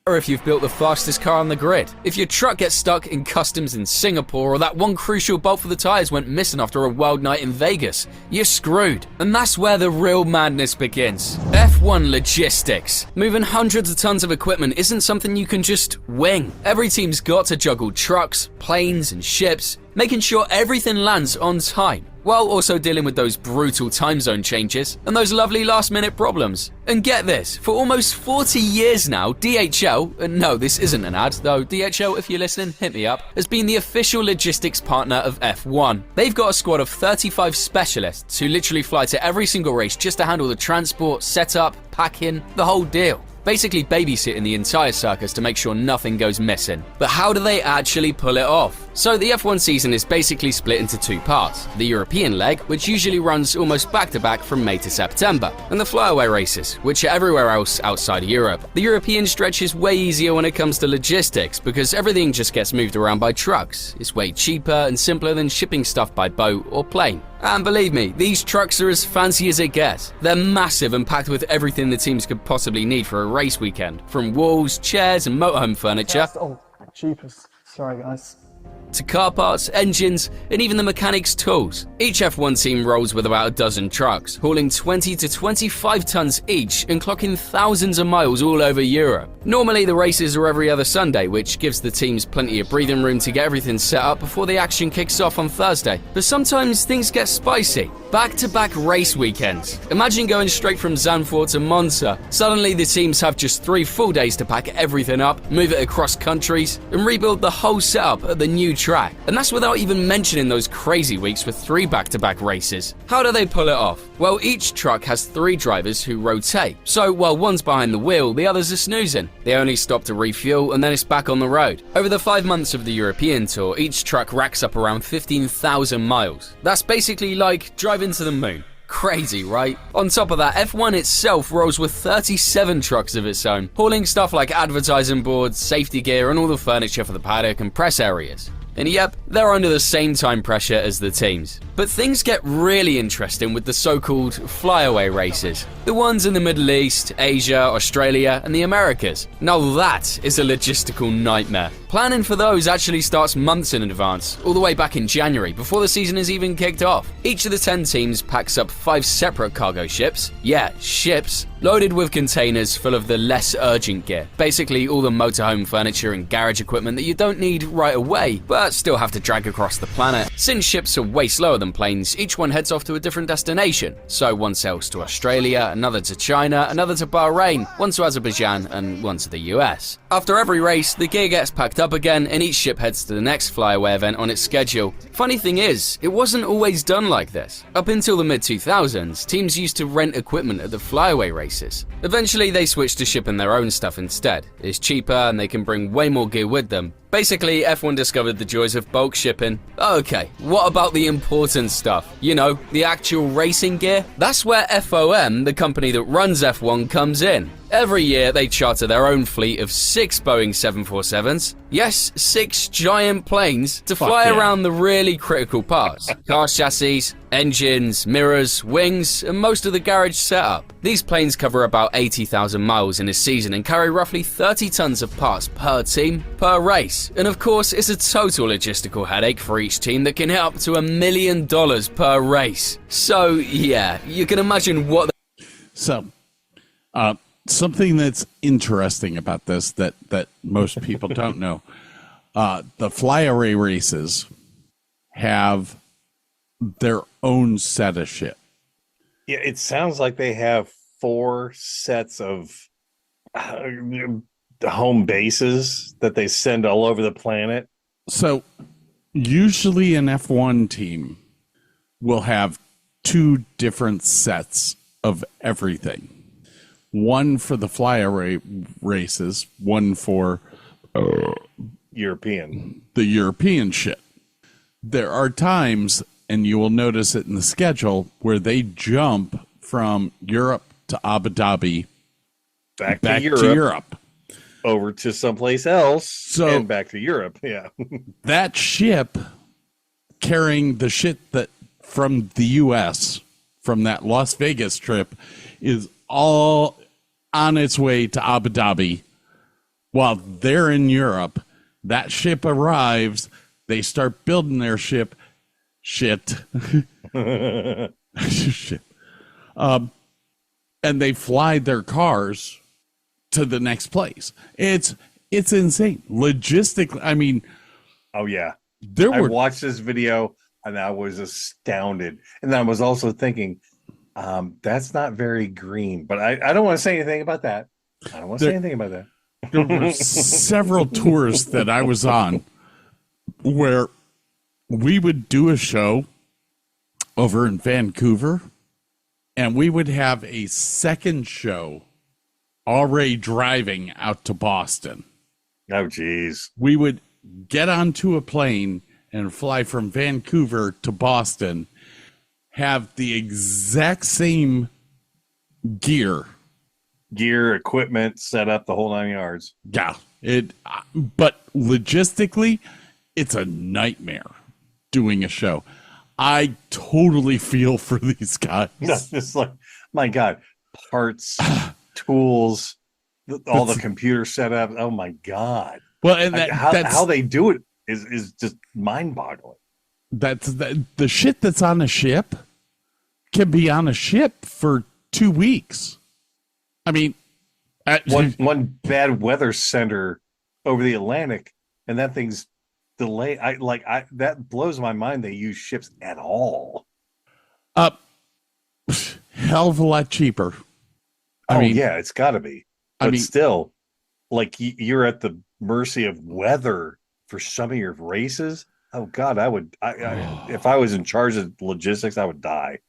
Or if you've built the fastest car on the grid. If your truck gets stuck in customs in Singapore, or that one crucial bolt for the tires went missing after a wild night in Vegas, you're screwed. And that's where the real madness begins. F1 logistics. Moving hundreds of tons of equipment isn't something you can just wing. Every team's got to juggle trucks, planes, and ships, making sure everything lands on time, while also dealing with those brutal time zone changes and those lovely last-minute problems. And get this, for almost 40 years now, DHL, and no, this isn't an ad, though DHL, if you're listening, hit me up, has been the official logistics partner of F1. They've got a squad of 35 specialists who literally fly to every single race just to handle the transport, setup, packing, the whole deal. Basically babysitting the entire circus to make sure nothing goes missing. But how do they actually pull it off? So the F1 season is basically split into two parts. The European leg, which usually runs almost back-to-back from May to September, and the flyaway races, which are everywhere else outside of Europe. The European stretch is way easier when it comes to logistics, because everything just gets moved around by trucks. It's way cheaper and simpler than shipping stuff by boat or plane. And believe me, these trucks are as fancy as it gets. They're massive and packed with everything the teams could possibly need for a race weekend, from walls, chairs, and motorhome furniture. Oh, cheapest. Sorry, guys. To car parts, engines, and even the mechanics' tools. Each F1 team rolls with about a dozen trucks, hauling 20 to 25 tons each and clocking thousands of miles all over Europe. Normally the races are every other Sunday, which gives the teams plenty of breathing room to get everything set up before the action kicks off on Thursday. But sometimes things get spicy. Back-to-back race weekends. Imagine going straight from Zandvoort to Monza. Suddenly the teams have just 3 full days to pack everything up, move it across countries, and rebuild the whole setup at the new track. And that's without even mentioning those crazy weeks with 3 back-to-back races. How do they pull it off? Well, each truck has 3 drivers who rotate. So while one's behind the wheel, the others are snoozing. They only stop to refuel and then it's back on the road. Over the 5 months of the European Tour, each truck racks up around 15,000 miles. That's basically like driving to the moon. Crazy, right? On top of that, F1 itself rolls with 37 trucks of its own, hauling stuff like advertising boards, safety gear, and all the furniture for the paddock and press areas. And yep, they're under the same time pressure as the teams. But things get really interesting with the so-called flyaway races. The ones in the Middle East, Asia, Australia, and the Americas. Now that is a logistical nightmare. Planning for those actually starts months in advance, all the way back in January, before the season is even kicked off. Each of the 10 teams packs up 5 separate cargo ships. Yeah, ships. Loaded with containers full of the less urgent gear. Basically all the motorhome furniture and garage equipment that you don't need right away, but still have to drag across the planet. Since ships are way slower than planes, each one heads off to a different destination. So one sails to Australia, another to China, another to Bahrain, one to Azerbaijan, and one to the US. After every race, the gear gets packed up again and each ship heads to the next flyaway event on its schedule. Funny thing is, it wasn't always done like this. Up until the mid-2000s, teams used to rent equipment at the flyaway races. Eventually they switched to shipping their own stuff instead. It's cheaper and they can bring way more gear with them. Basically, F1 discovered the joys of bulk shipping. Okay, what about the important stuff? You know, the actual racing gear? That's where FOM, the company that runs F1, comes in. Every year, they charter their own fleet of 6 Boeing 747s. Yes, 6 giant planes to fly around the really critical parts. Car chassis, engines, mirrors, wings, and most of the garage setup. These planes cover about 80,000 miles in a season and carry roughly 30 tons of parts per team, per race. And of course, it's a total logistical headache for each team that can hit up to $1 million per race. So yeah, you can imagine what... Something that's interesting about this that most people don't know, the flyaway races have their own set of shit. Yeah, it sounds like they have 4 sets of home bases that they send all over the planet. So usually an F1 team will have 2 different sets of everything. One for the fly-away races, one for the European shit. There are times, and you will notice it in the schedule, where they jump from Europe to Abu Dhabi, back to Europe, over to someplace else, and back to Europe. Yeah. That ship carrying the shit that from the U.S., from that Las Vegas trip, is all on its way to Abu Dhabi while they're in Europe. That ship arrives. They start building their ship. Shit. And they fly their cars to the next place. It's insane. Logistically, I mean. Oh, yeah. I watched this video and I was astounded. And I was also thinking, that's not very green. But I don't want to say anything about that. I don't want to say anything about that. There were several tours that I was on where we would do a show over in Vancouver, and we would have a second show already driving out to Boston. Oh, geez. We would get onto a plane and fly from Vancouver to Boston, have the exact same gear, equipment, set up, the whole 9 yards. Yeah. But logistically, it's a nightmare doing a show. I totally feel for these guys. It's like, my God, parts, tools, all the computer setup. Oh my God. Well, and how they do it is just mind-boggling. That's the shit that's on a ship can be on a ship for 2 weeks. I mean, one bad weather center over the Atlantic, and that thing's delayed. That blows my mind. They use ships at all. Hell of a lot cheaper. I mean, yeah, it's got to be. But still, like you're at the mercy of weather for some of your races. Oh God, I would. If I was in charge of logistics, I would die.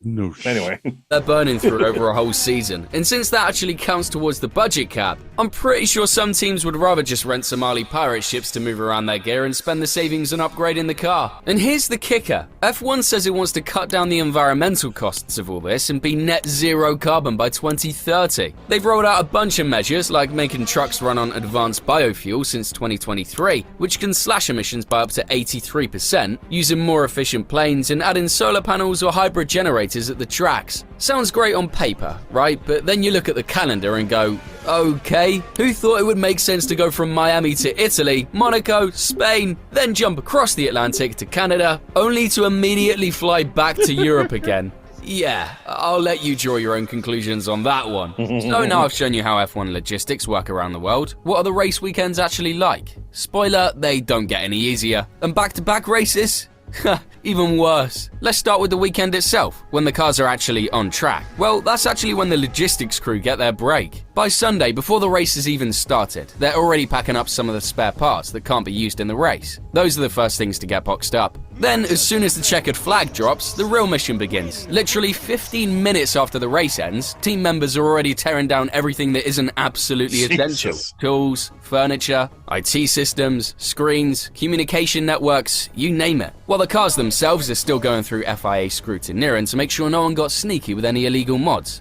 No shit. Anyway. They're burning through over a whole season, and since that actually counts towards the budget cap, I'm pretty sure some teams would rather just rent Somali pirate ships to move around their gear and spend the savings on upgrading the car. And here's the kicker. F1 says it wants to cut down the environmental costs of all this and be net zero carbon by 2030. They've rolled out a bunch of measures like making trucks run on advanced biofuel since 2023, which can slash emissions by up to 83%, using more efficient planes and adding solar panels or hybrid generators at the tracks. Sounds great on paper, right? But then you look at the calendar and go, okay, who thought it would make sense to go from Miami to Italy, Monaco, Spain, then jump across the Atlantic to Canada, only to immediately fly back to Europe again? Yeah, I'll let you draw your own conclusions on that one. So now I've shown you how F1 logistics work around the world, what are the race weekends actually like? Spoiler, they don't get any easier. And back-to-back races? Even worse. Let's start with the weekend itself, when the cars are actually on track. Well, that's actually when the logistics crew get their break. By Sunday, before the race has even started, they're already packing up some of the spare parts that can't be used in the race. Those are the first things to get boxed up. Then, as soon as the checkered flag drops, the real mission begins. Literally 15 minutes after the race ends, team members are already tearing down everything that isn't absolutely essential. Tools, furniture, IT systems, screens, communication networks, you name it. While the cars themselves are still going through FIA scrutineering to make sure no one got sneaky with any illegal mods.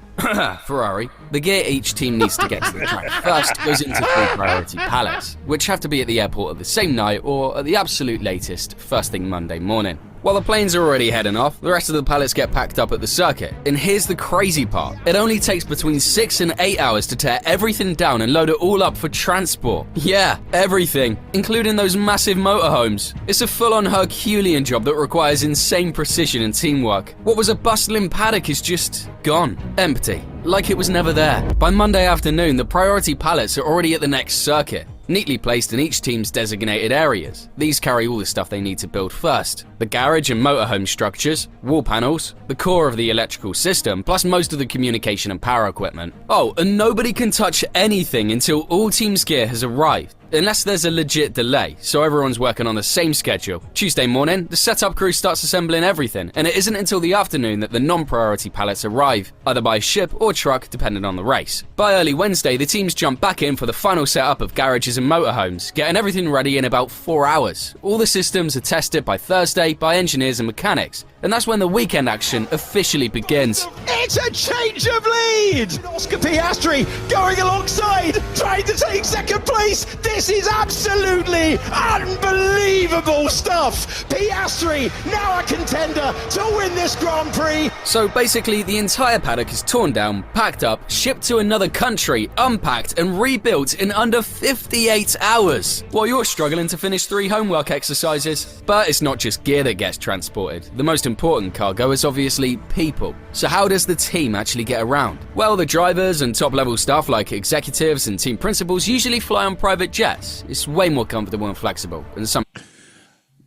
Ferrari. The gear each team needs to get to the track first goes into 3 priority pallets, which have to be at the airport at the same night or at the absolute latest, first thing Monday morning. While the planes are already heading off, the rest of the pallets get packed up at the circuit. And here's the crazy part. It only takes between 6 and 8 hours to tear everything down and load it all up for transport. Yeah, everything, including those massive motorhomes. It's a full-on Herculean job that requires insane precision and teamwork. What was a bustling paddock is just gone, empty, like it was never there. By Monday afternoon, the priority pallets are already at the next circuit. neatly placed in each team's designated areas. These carry all the stuff they need to build first. The garage and motorhome structures, wall panels, the core of the electrical system, plus most of the communication and power equipment. Oh, and nobody can touch anything until all team's gear has arrived. Unless there's a legit delay, so everyone's working on the same schedule. Tuesday morning, the setup crew starts assembling everything, and it isn't until the afternoon that the non-priority pallets arrive, either by ship or truck depending on the race. By early Wednesday, the teams jump back in for the final setup of garages and motorhomes, getting everything ready in about 4 hours. All the systems are tested by Thursday by engineers and mechanics, and that's when the weekend action officially begins. It's a change of lead! Oscar Piastri going alongside, trying to take second place. This is absolutely unbelievable stuff. Piastri now a contender to win this Grand Prix. So basically, the entire paddock is torn down, packed up, shipped to another country, unpacked, and rebuilt in under 58 hours, while you're struggling to finish 3 homework exercises. But it's not just gear that gets transported. The most important cargo is obviously people. So how does the team actually get around? Well, the drivers and top-level staff like executives and team principals usually fly on private jets. It's way more comfortable and flexible. And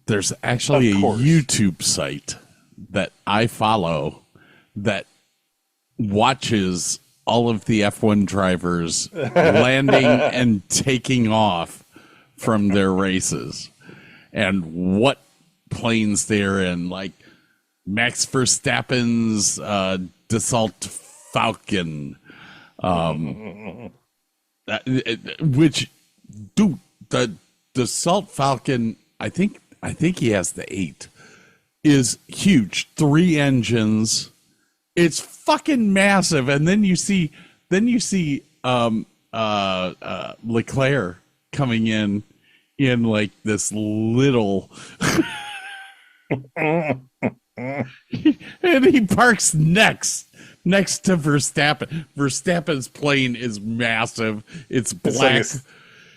there's actually a YouTube site that I follow that watches all of the F1 drivers landing and taking off from their races and what planes they're in, like Max Verstappen's Dassault Falcon, which, dude, the Dassault Falcon, I think he has the 8, is huge. 3 engines. It's fucking massive. And then you see Leclerc coming in like this little and he parks next to Verstappen. Verstappen's plane is massive. It's black. It's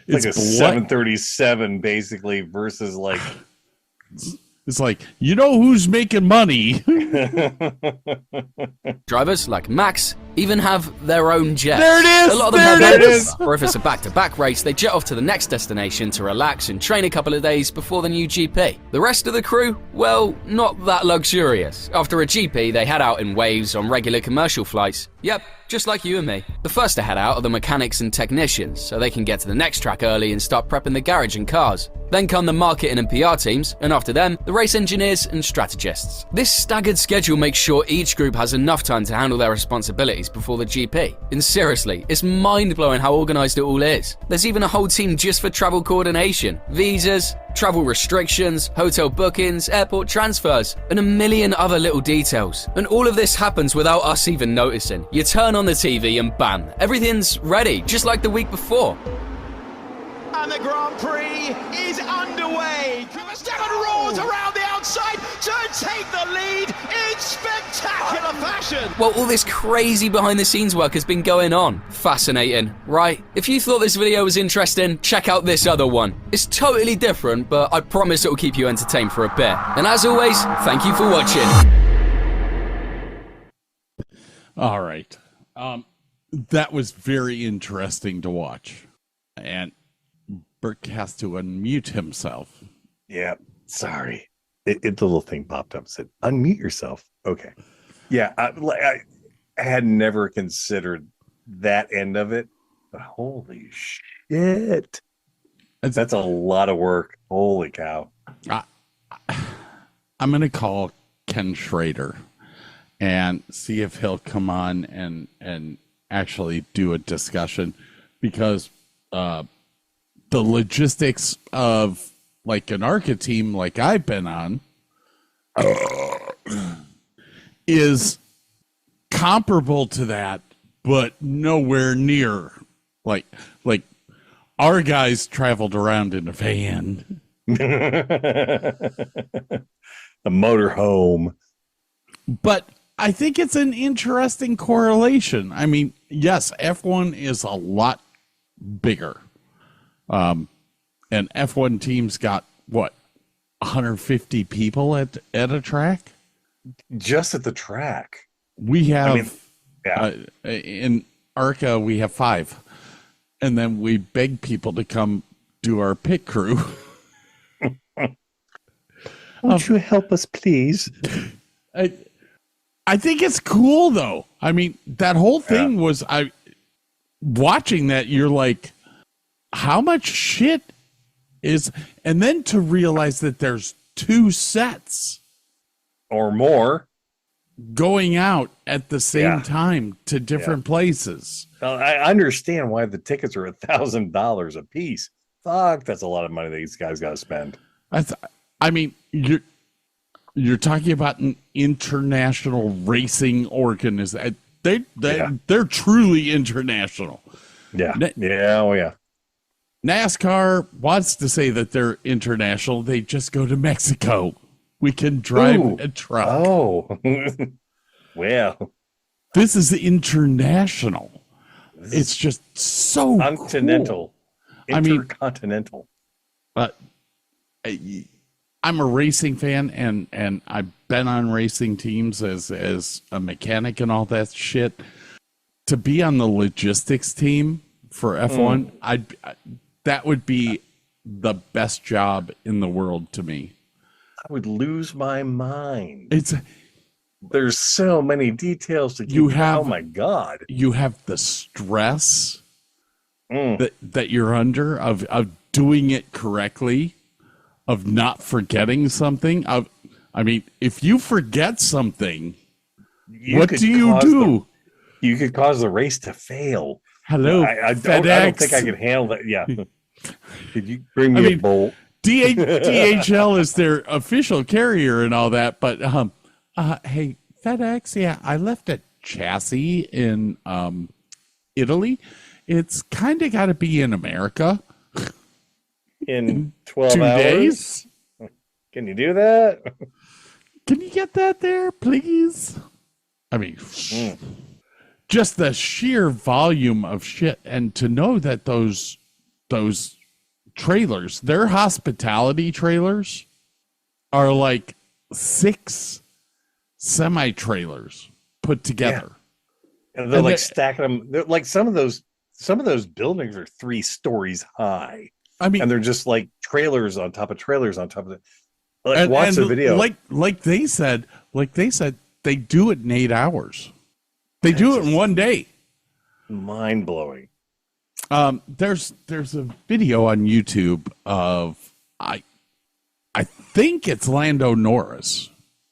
like a 737 basically versus like it's like, you know who's making money? Drivers like Max even have their own jets. There it is! A lot of them have theirs. Or if it's a back-to-back race, they jet off to the next destination to relax and train a couple of days before the new GP. The rest of the crew, well, not that luxurious. After a GP, they head out in waves on regular commercial flights. Yep, just like you and me. The first to head out are the mechanics and technicians, so they can get to the next track early and start prepping the garage and cars. Then come the marketing and PR teams, and after them, the race engineers and strategists. This staggered schedule makes sure each group has enough time to handle their responsibilities before the GP. And seriously, it's mind-blowing how organised it all is. There's even a whole team just for travel coordination, visas, travel restrictions, hotel bookings, airport transfers, and a million other little details. And all of this happens without us even noticing. You turn on the TV and bam, everything's ready, just like the week before. And the Grand Prix is underway. Verstappen roars around the outside to take the lead in spectacular fashion. Well, all this crazy behind-the-scenes work has been going on. Fascinating, right? If you thought this video was interesting, check out this other one. It's totally different, but I promise it will keep you entertained for a bit. And as always, thank you for watching. All right. That was very interesting to watch. And Burke has to unmute himself. Yeah, sorry. The little thing popped up and said, unmute yourself. Okay. Yeah, I had never considered that end of it, but holy shit. That's a lot of work. Holy cow. I'm going to call Ken Schrader and see if he'll come on and actually do a discussion, because the logistics of like an ARCA team like I've been on is comparable to that, but nowhere near. Like our guys traveled around in a van. The motorhome. But I think it's an interesting correlation. I mean, yes, F1 is a lot bigger. And F1 teams got, what, 150 people at a track? Just at the track. We have, I mean, yeah. In ARCA, we have 5. And then we beg people to come do our pit crew. Won't you help us, please? I think it's cool, though. I mean, that whole thing was, watching that, you're like, how much shit is, and then to realize that there's 2 sets or more going out at the same time to different places. I understand why the tickets are $1,000 a piece. Fuck, that's a lot of money these guys got to spend. I mean, you're talking about an international racing organization. They're truly international. Yeah. Yeah. NASCAR wants to say that they're international. They just go to Mexico. We can drive a truck. Oh, well, this is international. It's just so continental, cool. Intercontinental. But I'm a racing fan, and I've been on racing teams as a mechanic and all that shit. To be on the logistics team for F1, that would be the best job in the world to me. I would lose my mind. There's so many details to keep. Oh my God. You have the stress that you're under of doing it correctly, of not forgetting something. I mean, if you forget something, what do you do? You could cause the race to fail. Hello, I don't think I can handle that. Yeah. Could you bring me a bowl? DHL is their official carrier and all that, but hey, FedEx, I left a chassis in Italy. It's kind of got to be in America in 12 2 hours. Days. Can you do that? Can you get that there, please? I mean, just the sheer volume of shit, and to know that those trailers, their hospitality trailers, are like 6 semi-trailers put together. Yeah. And they're stacking them. They're like some of those buildings are 3 stories high. I mean, and they're just like trailers on top of trailers on top of it. Like, watch the video. Like they said, they do it in 8 hours. They do it in 1 day. Mind blowing. There's a video on YouTube of I think it's Lando Norris.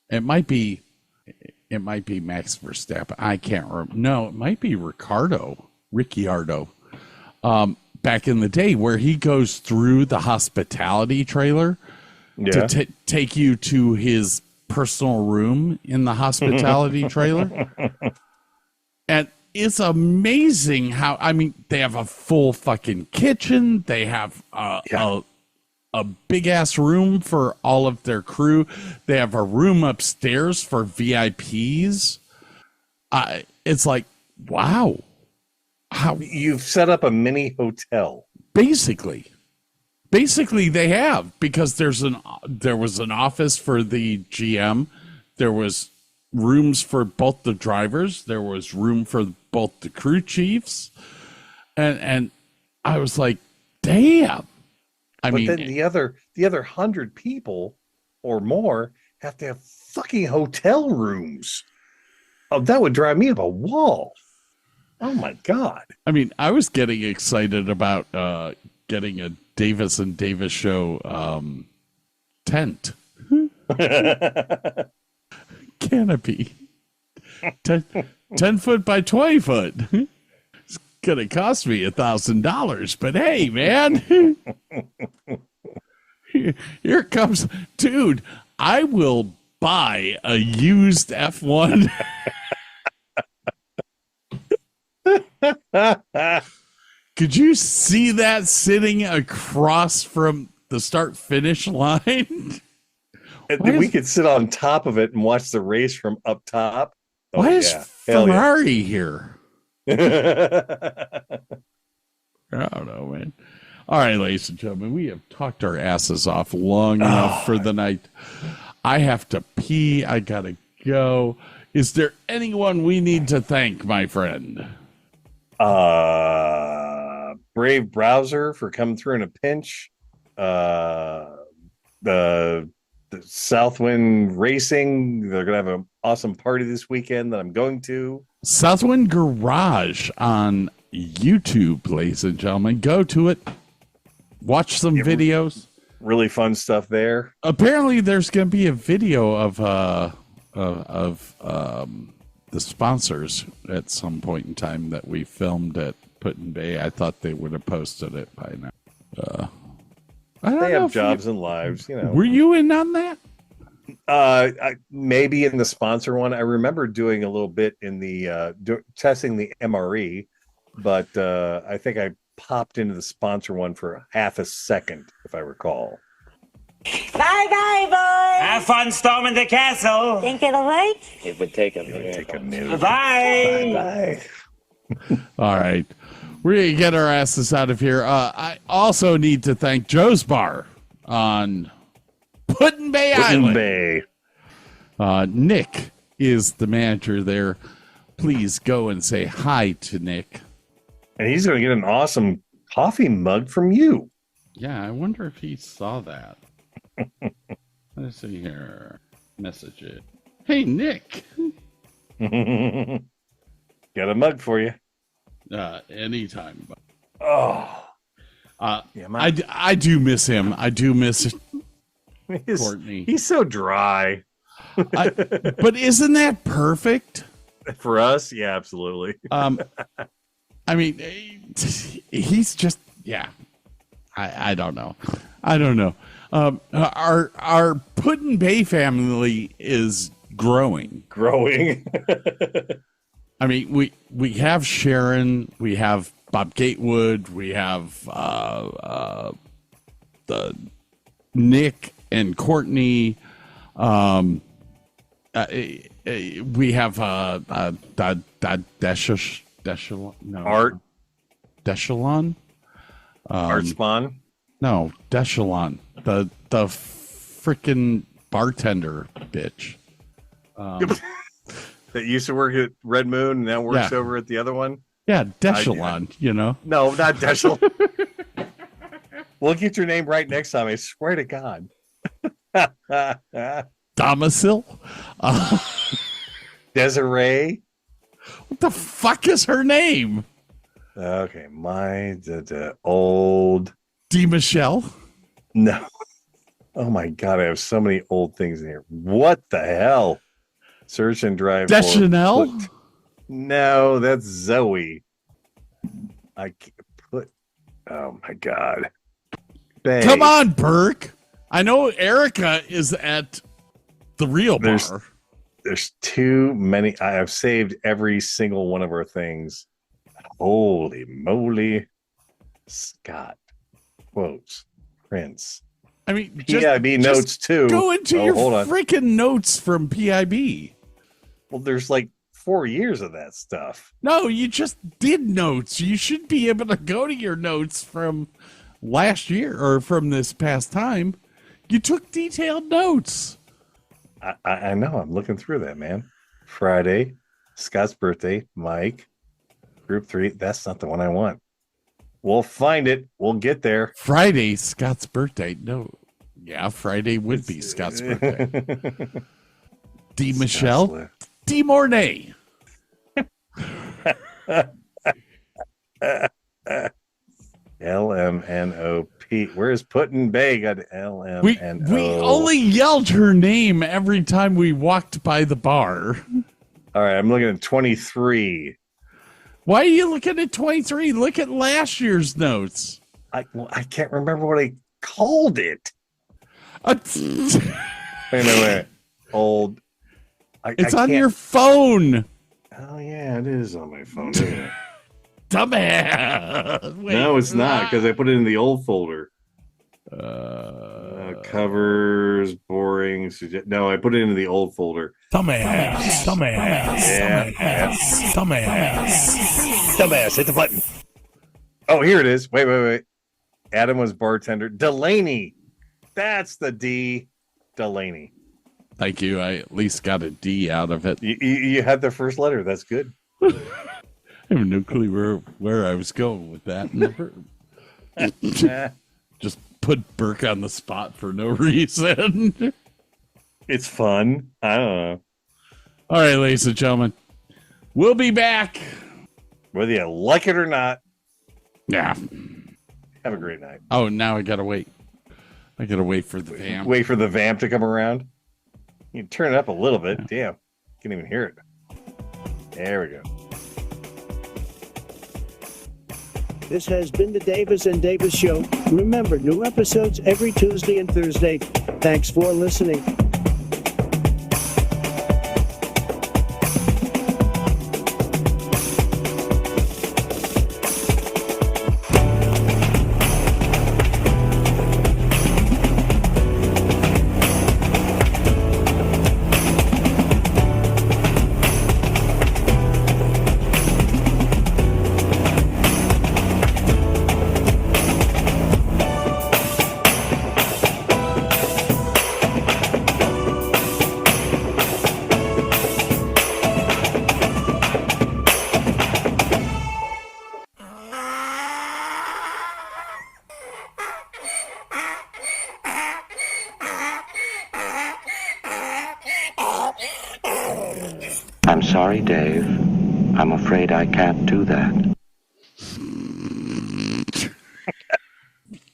It might be Max Verstappen. I can't remember. No, it might be Ricciardo. Back in the day, where he goes through the hospitality trailer to take you to his personal room in the hospitality trailer. And it's amazing how, I mean, they have a full fucking kitchen. They have a big ass room for all of their crew. They have a room upstairs for VIPs. It's like, wow. How you've set up a mini hotel. Basically they have, because there was an office for the GM. There was rooms for both the drivers. There was room for both the crew chiefs. And I was like, damn. But then the other 100 people or more have to have fucking hotel rooms. Oh, that would drive me up a wall. Oh my God. I mean, I was getting excited about getting a Davis and Davis show tent. Canopy. 10 foot by 20 foot. It's going to cost me $1,000, but hey, man. Here comes, dude, I will buy a used F1. Could you see that sitting across from the start finish line? And we could sit on top of it and watch the race from up top. Oh, why is Ferrari here? I don't know, man. All right, ladies and gentlemen, we have talked our asses off long enough for the night. I have to pee. I gotta go. Is there anyone we need to thank, my friend? Brave Browser for coming through in a pinch. The Southwind Racing, they're going to have an awesome party this weekend that I'm going to. Southwind Garage on YouTube, ladies and gentlemen. Go to it. Watch some videos. Really fun stuff there. Apparently, there's going to be a video of the sponsors at some point in time that we filmed at Put-in-Bay. I thought they would have posted it by now. They have jobs and lives, you know. Were you in on that? Maybe in the sponsor one. I remember doing a little bit in the testing the MRE, but I think I popped into the sponsor one for half a second, if I recall. Bye, boys. Have fun storming the castle. Think it'll work? It would take a minute. Bye. All right. We're going to get our asses out of here. I also need to thank Joe's Bar on Put-in-Bay Island. Nick is the manager there. Please go and say hi to Nick. And he's going to get an awesome coffee mug from you. Yeah, I wonder if he saw that. Let's see here. Message it. Hey, Nick. Got a mug for you. Anytime. Oh. I do miss him. I do miss Courtney. He's so dry. But isn't that perfect? For us? Yeah, absolutely. I mean, he's just, yeah. I don't know. I don't know. Our Put-in-Bay family is growing. I mean, we have Sharon, we have Bob Gatewood, we have the Nick and Courtney. We have Art Deshalon. Art Spawn. No, Deshalon. The freaking bartender bitch. That used to work at Red Moon and now works over at the other one? Yeah, Deshalon, you know? No, not Deshalon. We'll get your name right next time, I swear to God. Domicile? Desiree? What the fuck is her name? Okay, the old... D. Michelle? No. Oh my God, I have so many old things in here. What the hell? Search and drive. Deschanel? No, that's Zoe. I can't put. Oh my God. Babe. Come on, Burke. I know Erica is at the real bar. There's too many. I have saved every single one of our things. Holy moly. Scott. Quotes. Prince. I mean, PIB notes too. Go into your freaking notes from PIB. Well, there's like 4 years of that stuff. No, you just did notes. You should be able to go to your notes from last year or from this past time. You took detailed notes. I know. I'm looking through that, man. Friday, Scott's birthday, Mike, group 3. That's not the one I want. We'll find it. We'll get there. Friday, Scott's birthday. No. Yeah, Friday would be Scott's birthday. D. Michelle? D. Mornay. LMNOP. Where's Put-in-Bay? Got LMNO. We only yelled her name every time we walked by the bar. All right, I'm looking at 23. Why are you looking at 23? Look at last year's notes. I can't remember what I called it. Wait. Old. It's on your phone. Oh, yeah, it is on my phone. Dumbass. Wait, no, it's not, because I put it in the old folder. Covers, boring. No, I put it into the old folder. Dumbass. Hit the button. Oh, here it is. Wait. Adam was bartender. Delaney. That's the D. Delaney. Thank you. I at least got a D out of it. You had the first letter. That's good. have no clue where I was going with that. Just put Burke on the spot for no reason. It's fun. I don't know. All right, ladies and gentlemen, we'll be back. Whether you like it or not. Yeah. Have a great night. Oh, now I gotta wait. I gotta wait for the vamp. Wait for the vamp to come around. You can turn it up a little bit. Damn. Can't even hear it. There we go. This has been the Davis and Davis Show. Remember, new episodes every Tuesday and Thursday. Thanks for listening. I'm sorry, Dave. I'm afraid I can't do that.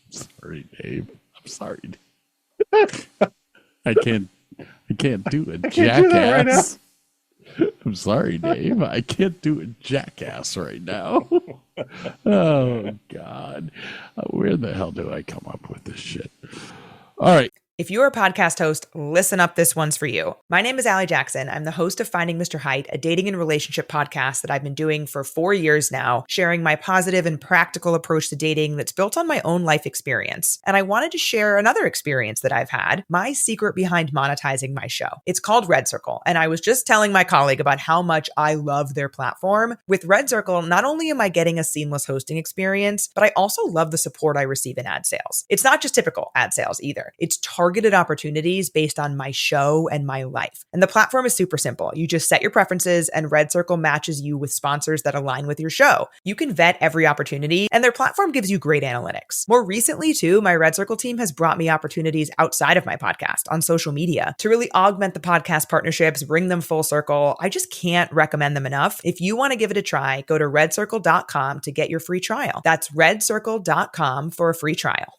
Sorry, Dave. I'm sorry. I can't do a jackass. I'm sorry, Dave. I can't do a jackass right now. Oh, God. Where the hell do I come up with this shit? All right. If you're a podcast host, listen up, this one's for you. My name is Allie Jackson. I'm the host of Finding Mr. Height, a dating and relationship podcast that I've been doing for 4 years now, sharing my positive and practical approach to dating that's built on my own life experience. And I wanted to share another experience that I've had, my secret behind monetizing my show. It's called Red Circle, and I was just telling my colleague about how much I love their platform. With Red Circle, not only am I getting a seamless hosting experience, but I also love the support I receive in ad sales. It's not just typical ad sales either. It's targeted opportunities based on my show and my life. And the platform is super simple. You just set your preferences and Red Circle matches you with sponsors that align with your show. You can vet every opportunity and their platform gives you great analytics. More recently too, my Red Circle team has brought me opportunities outside of my podcast on social media to really augment the podcast partnerships, bring them full circle. I just can't recommend them enough. If you want to give it a try, go to redcircle.com to get your free trial. That's redcircle.com for a free trial.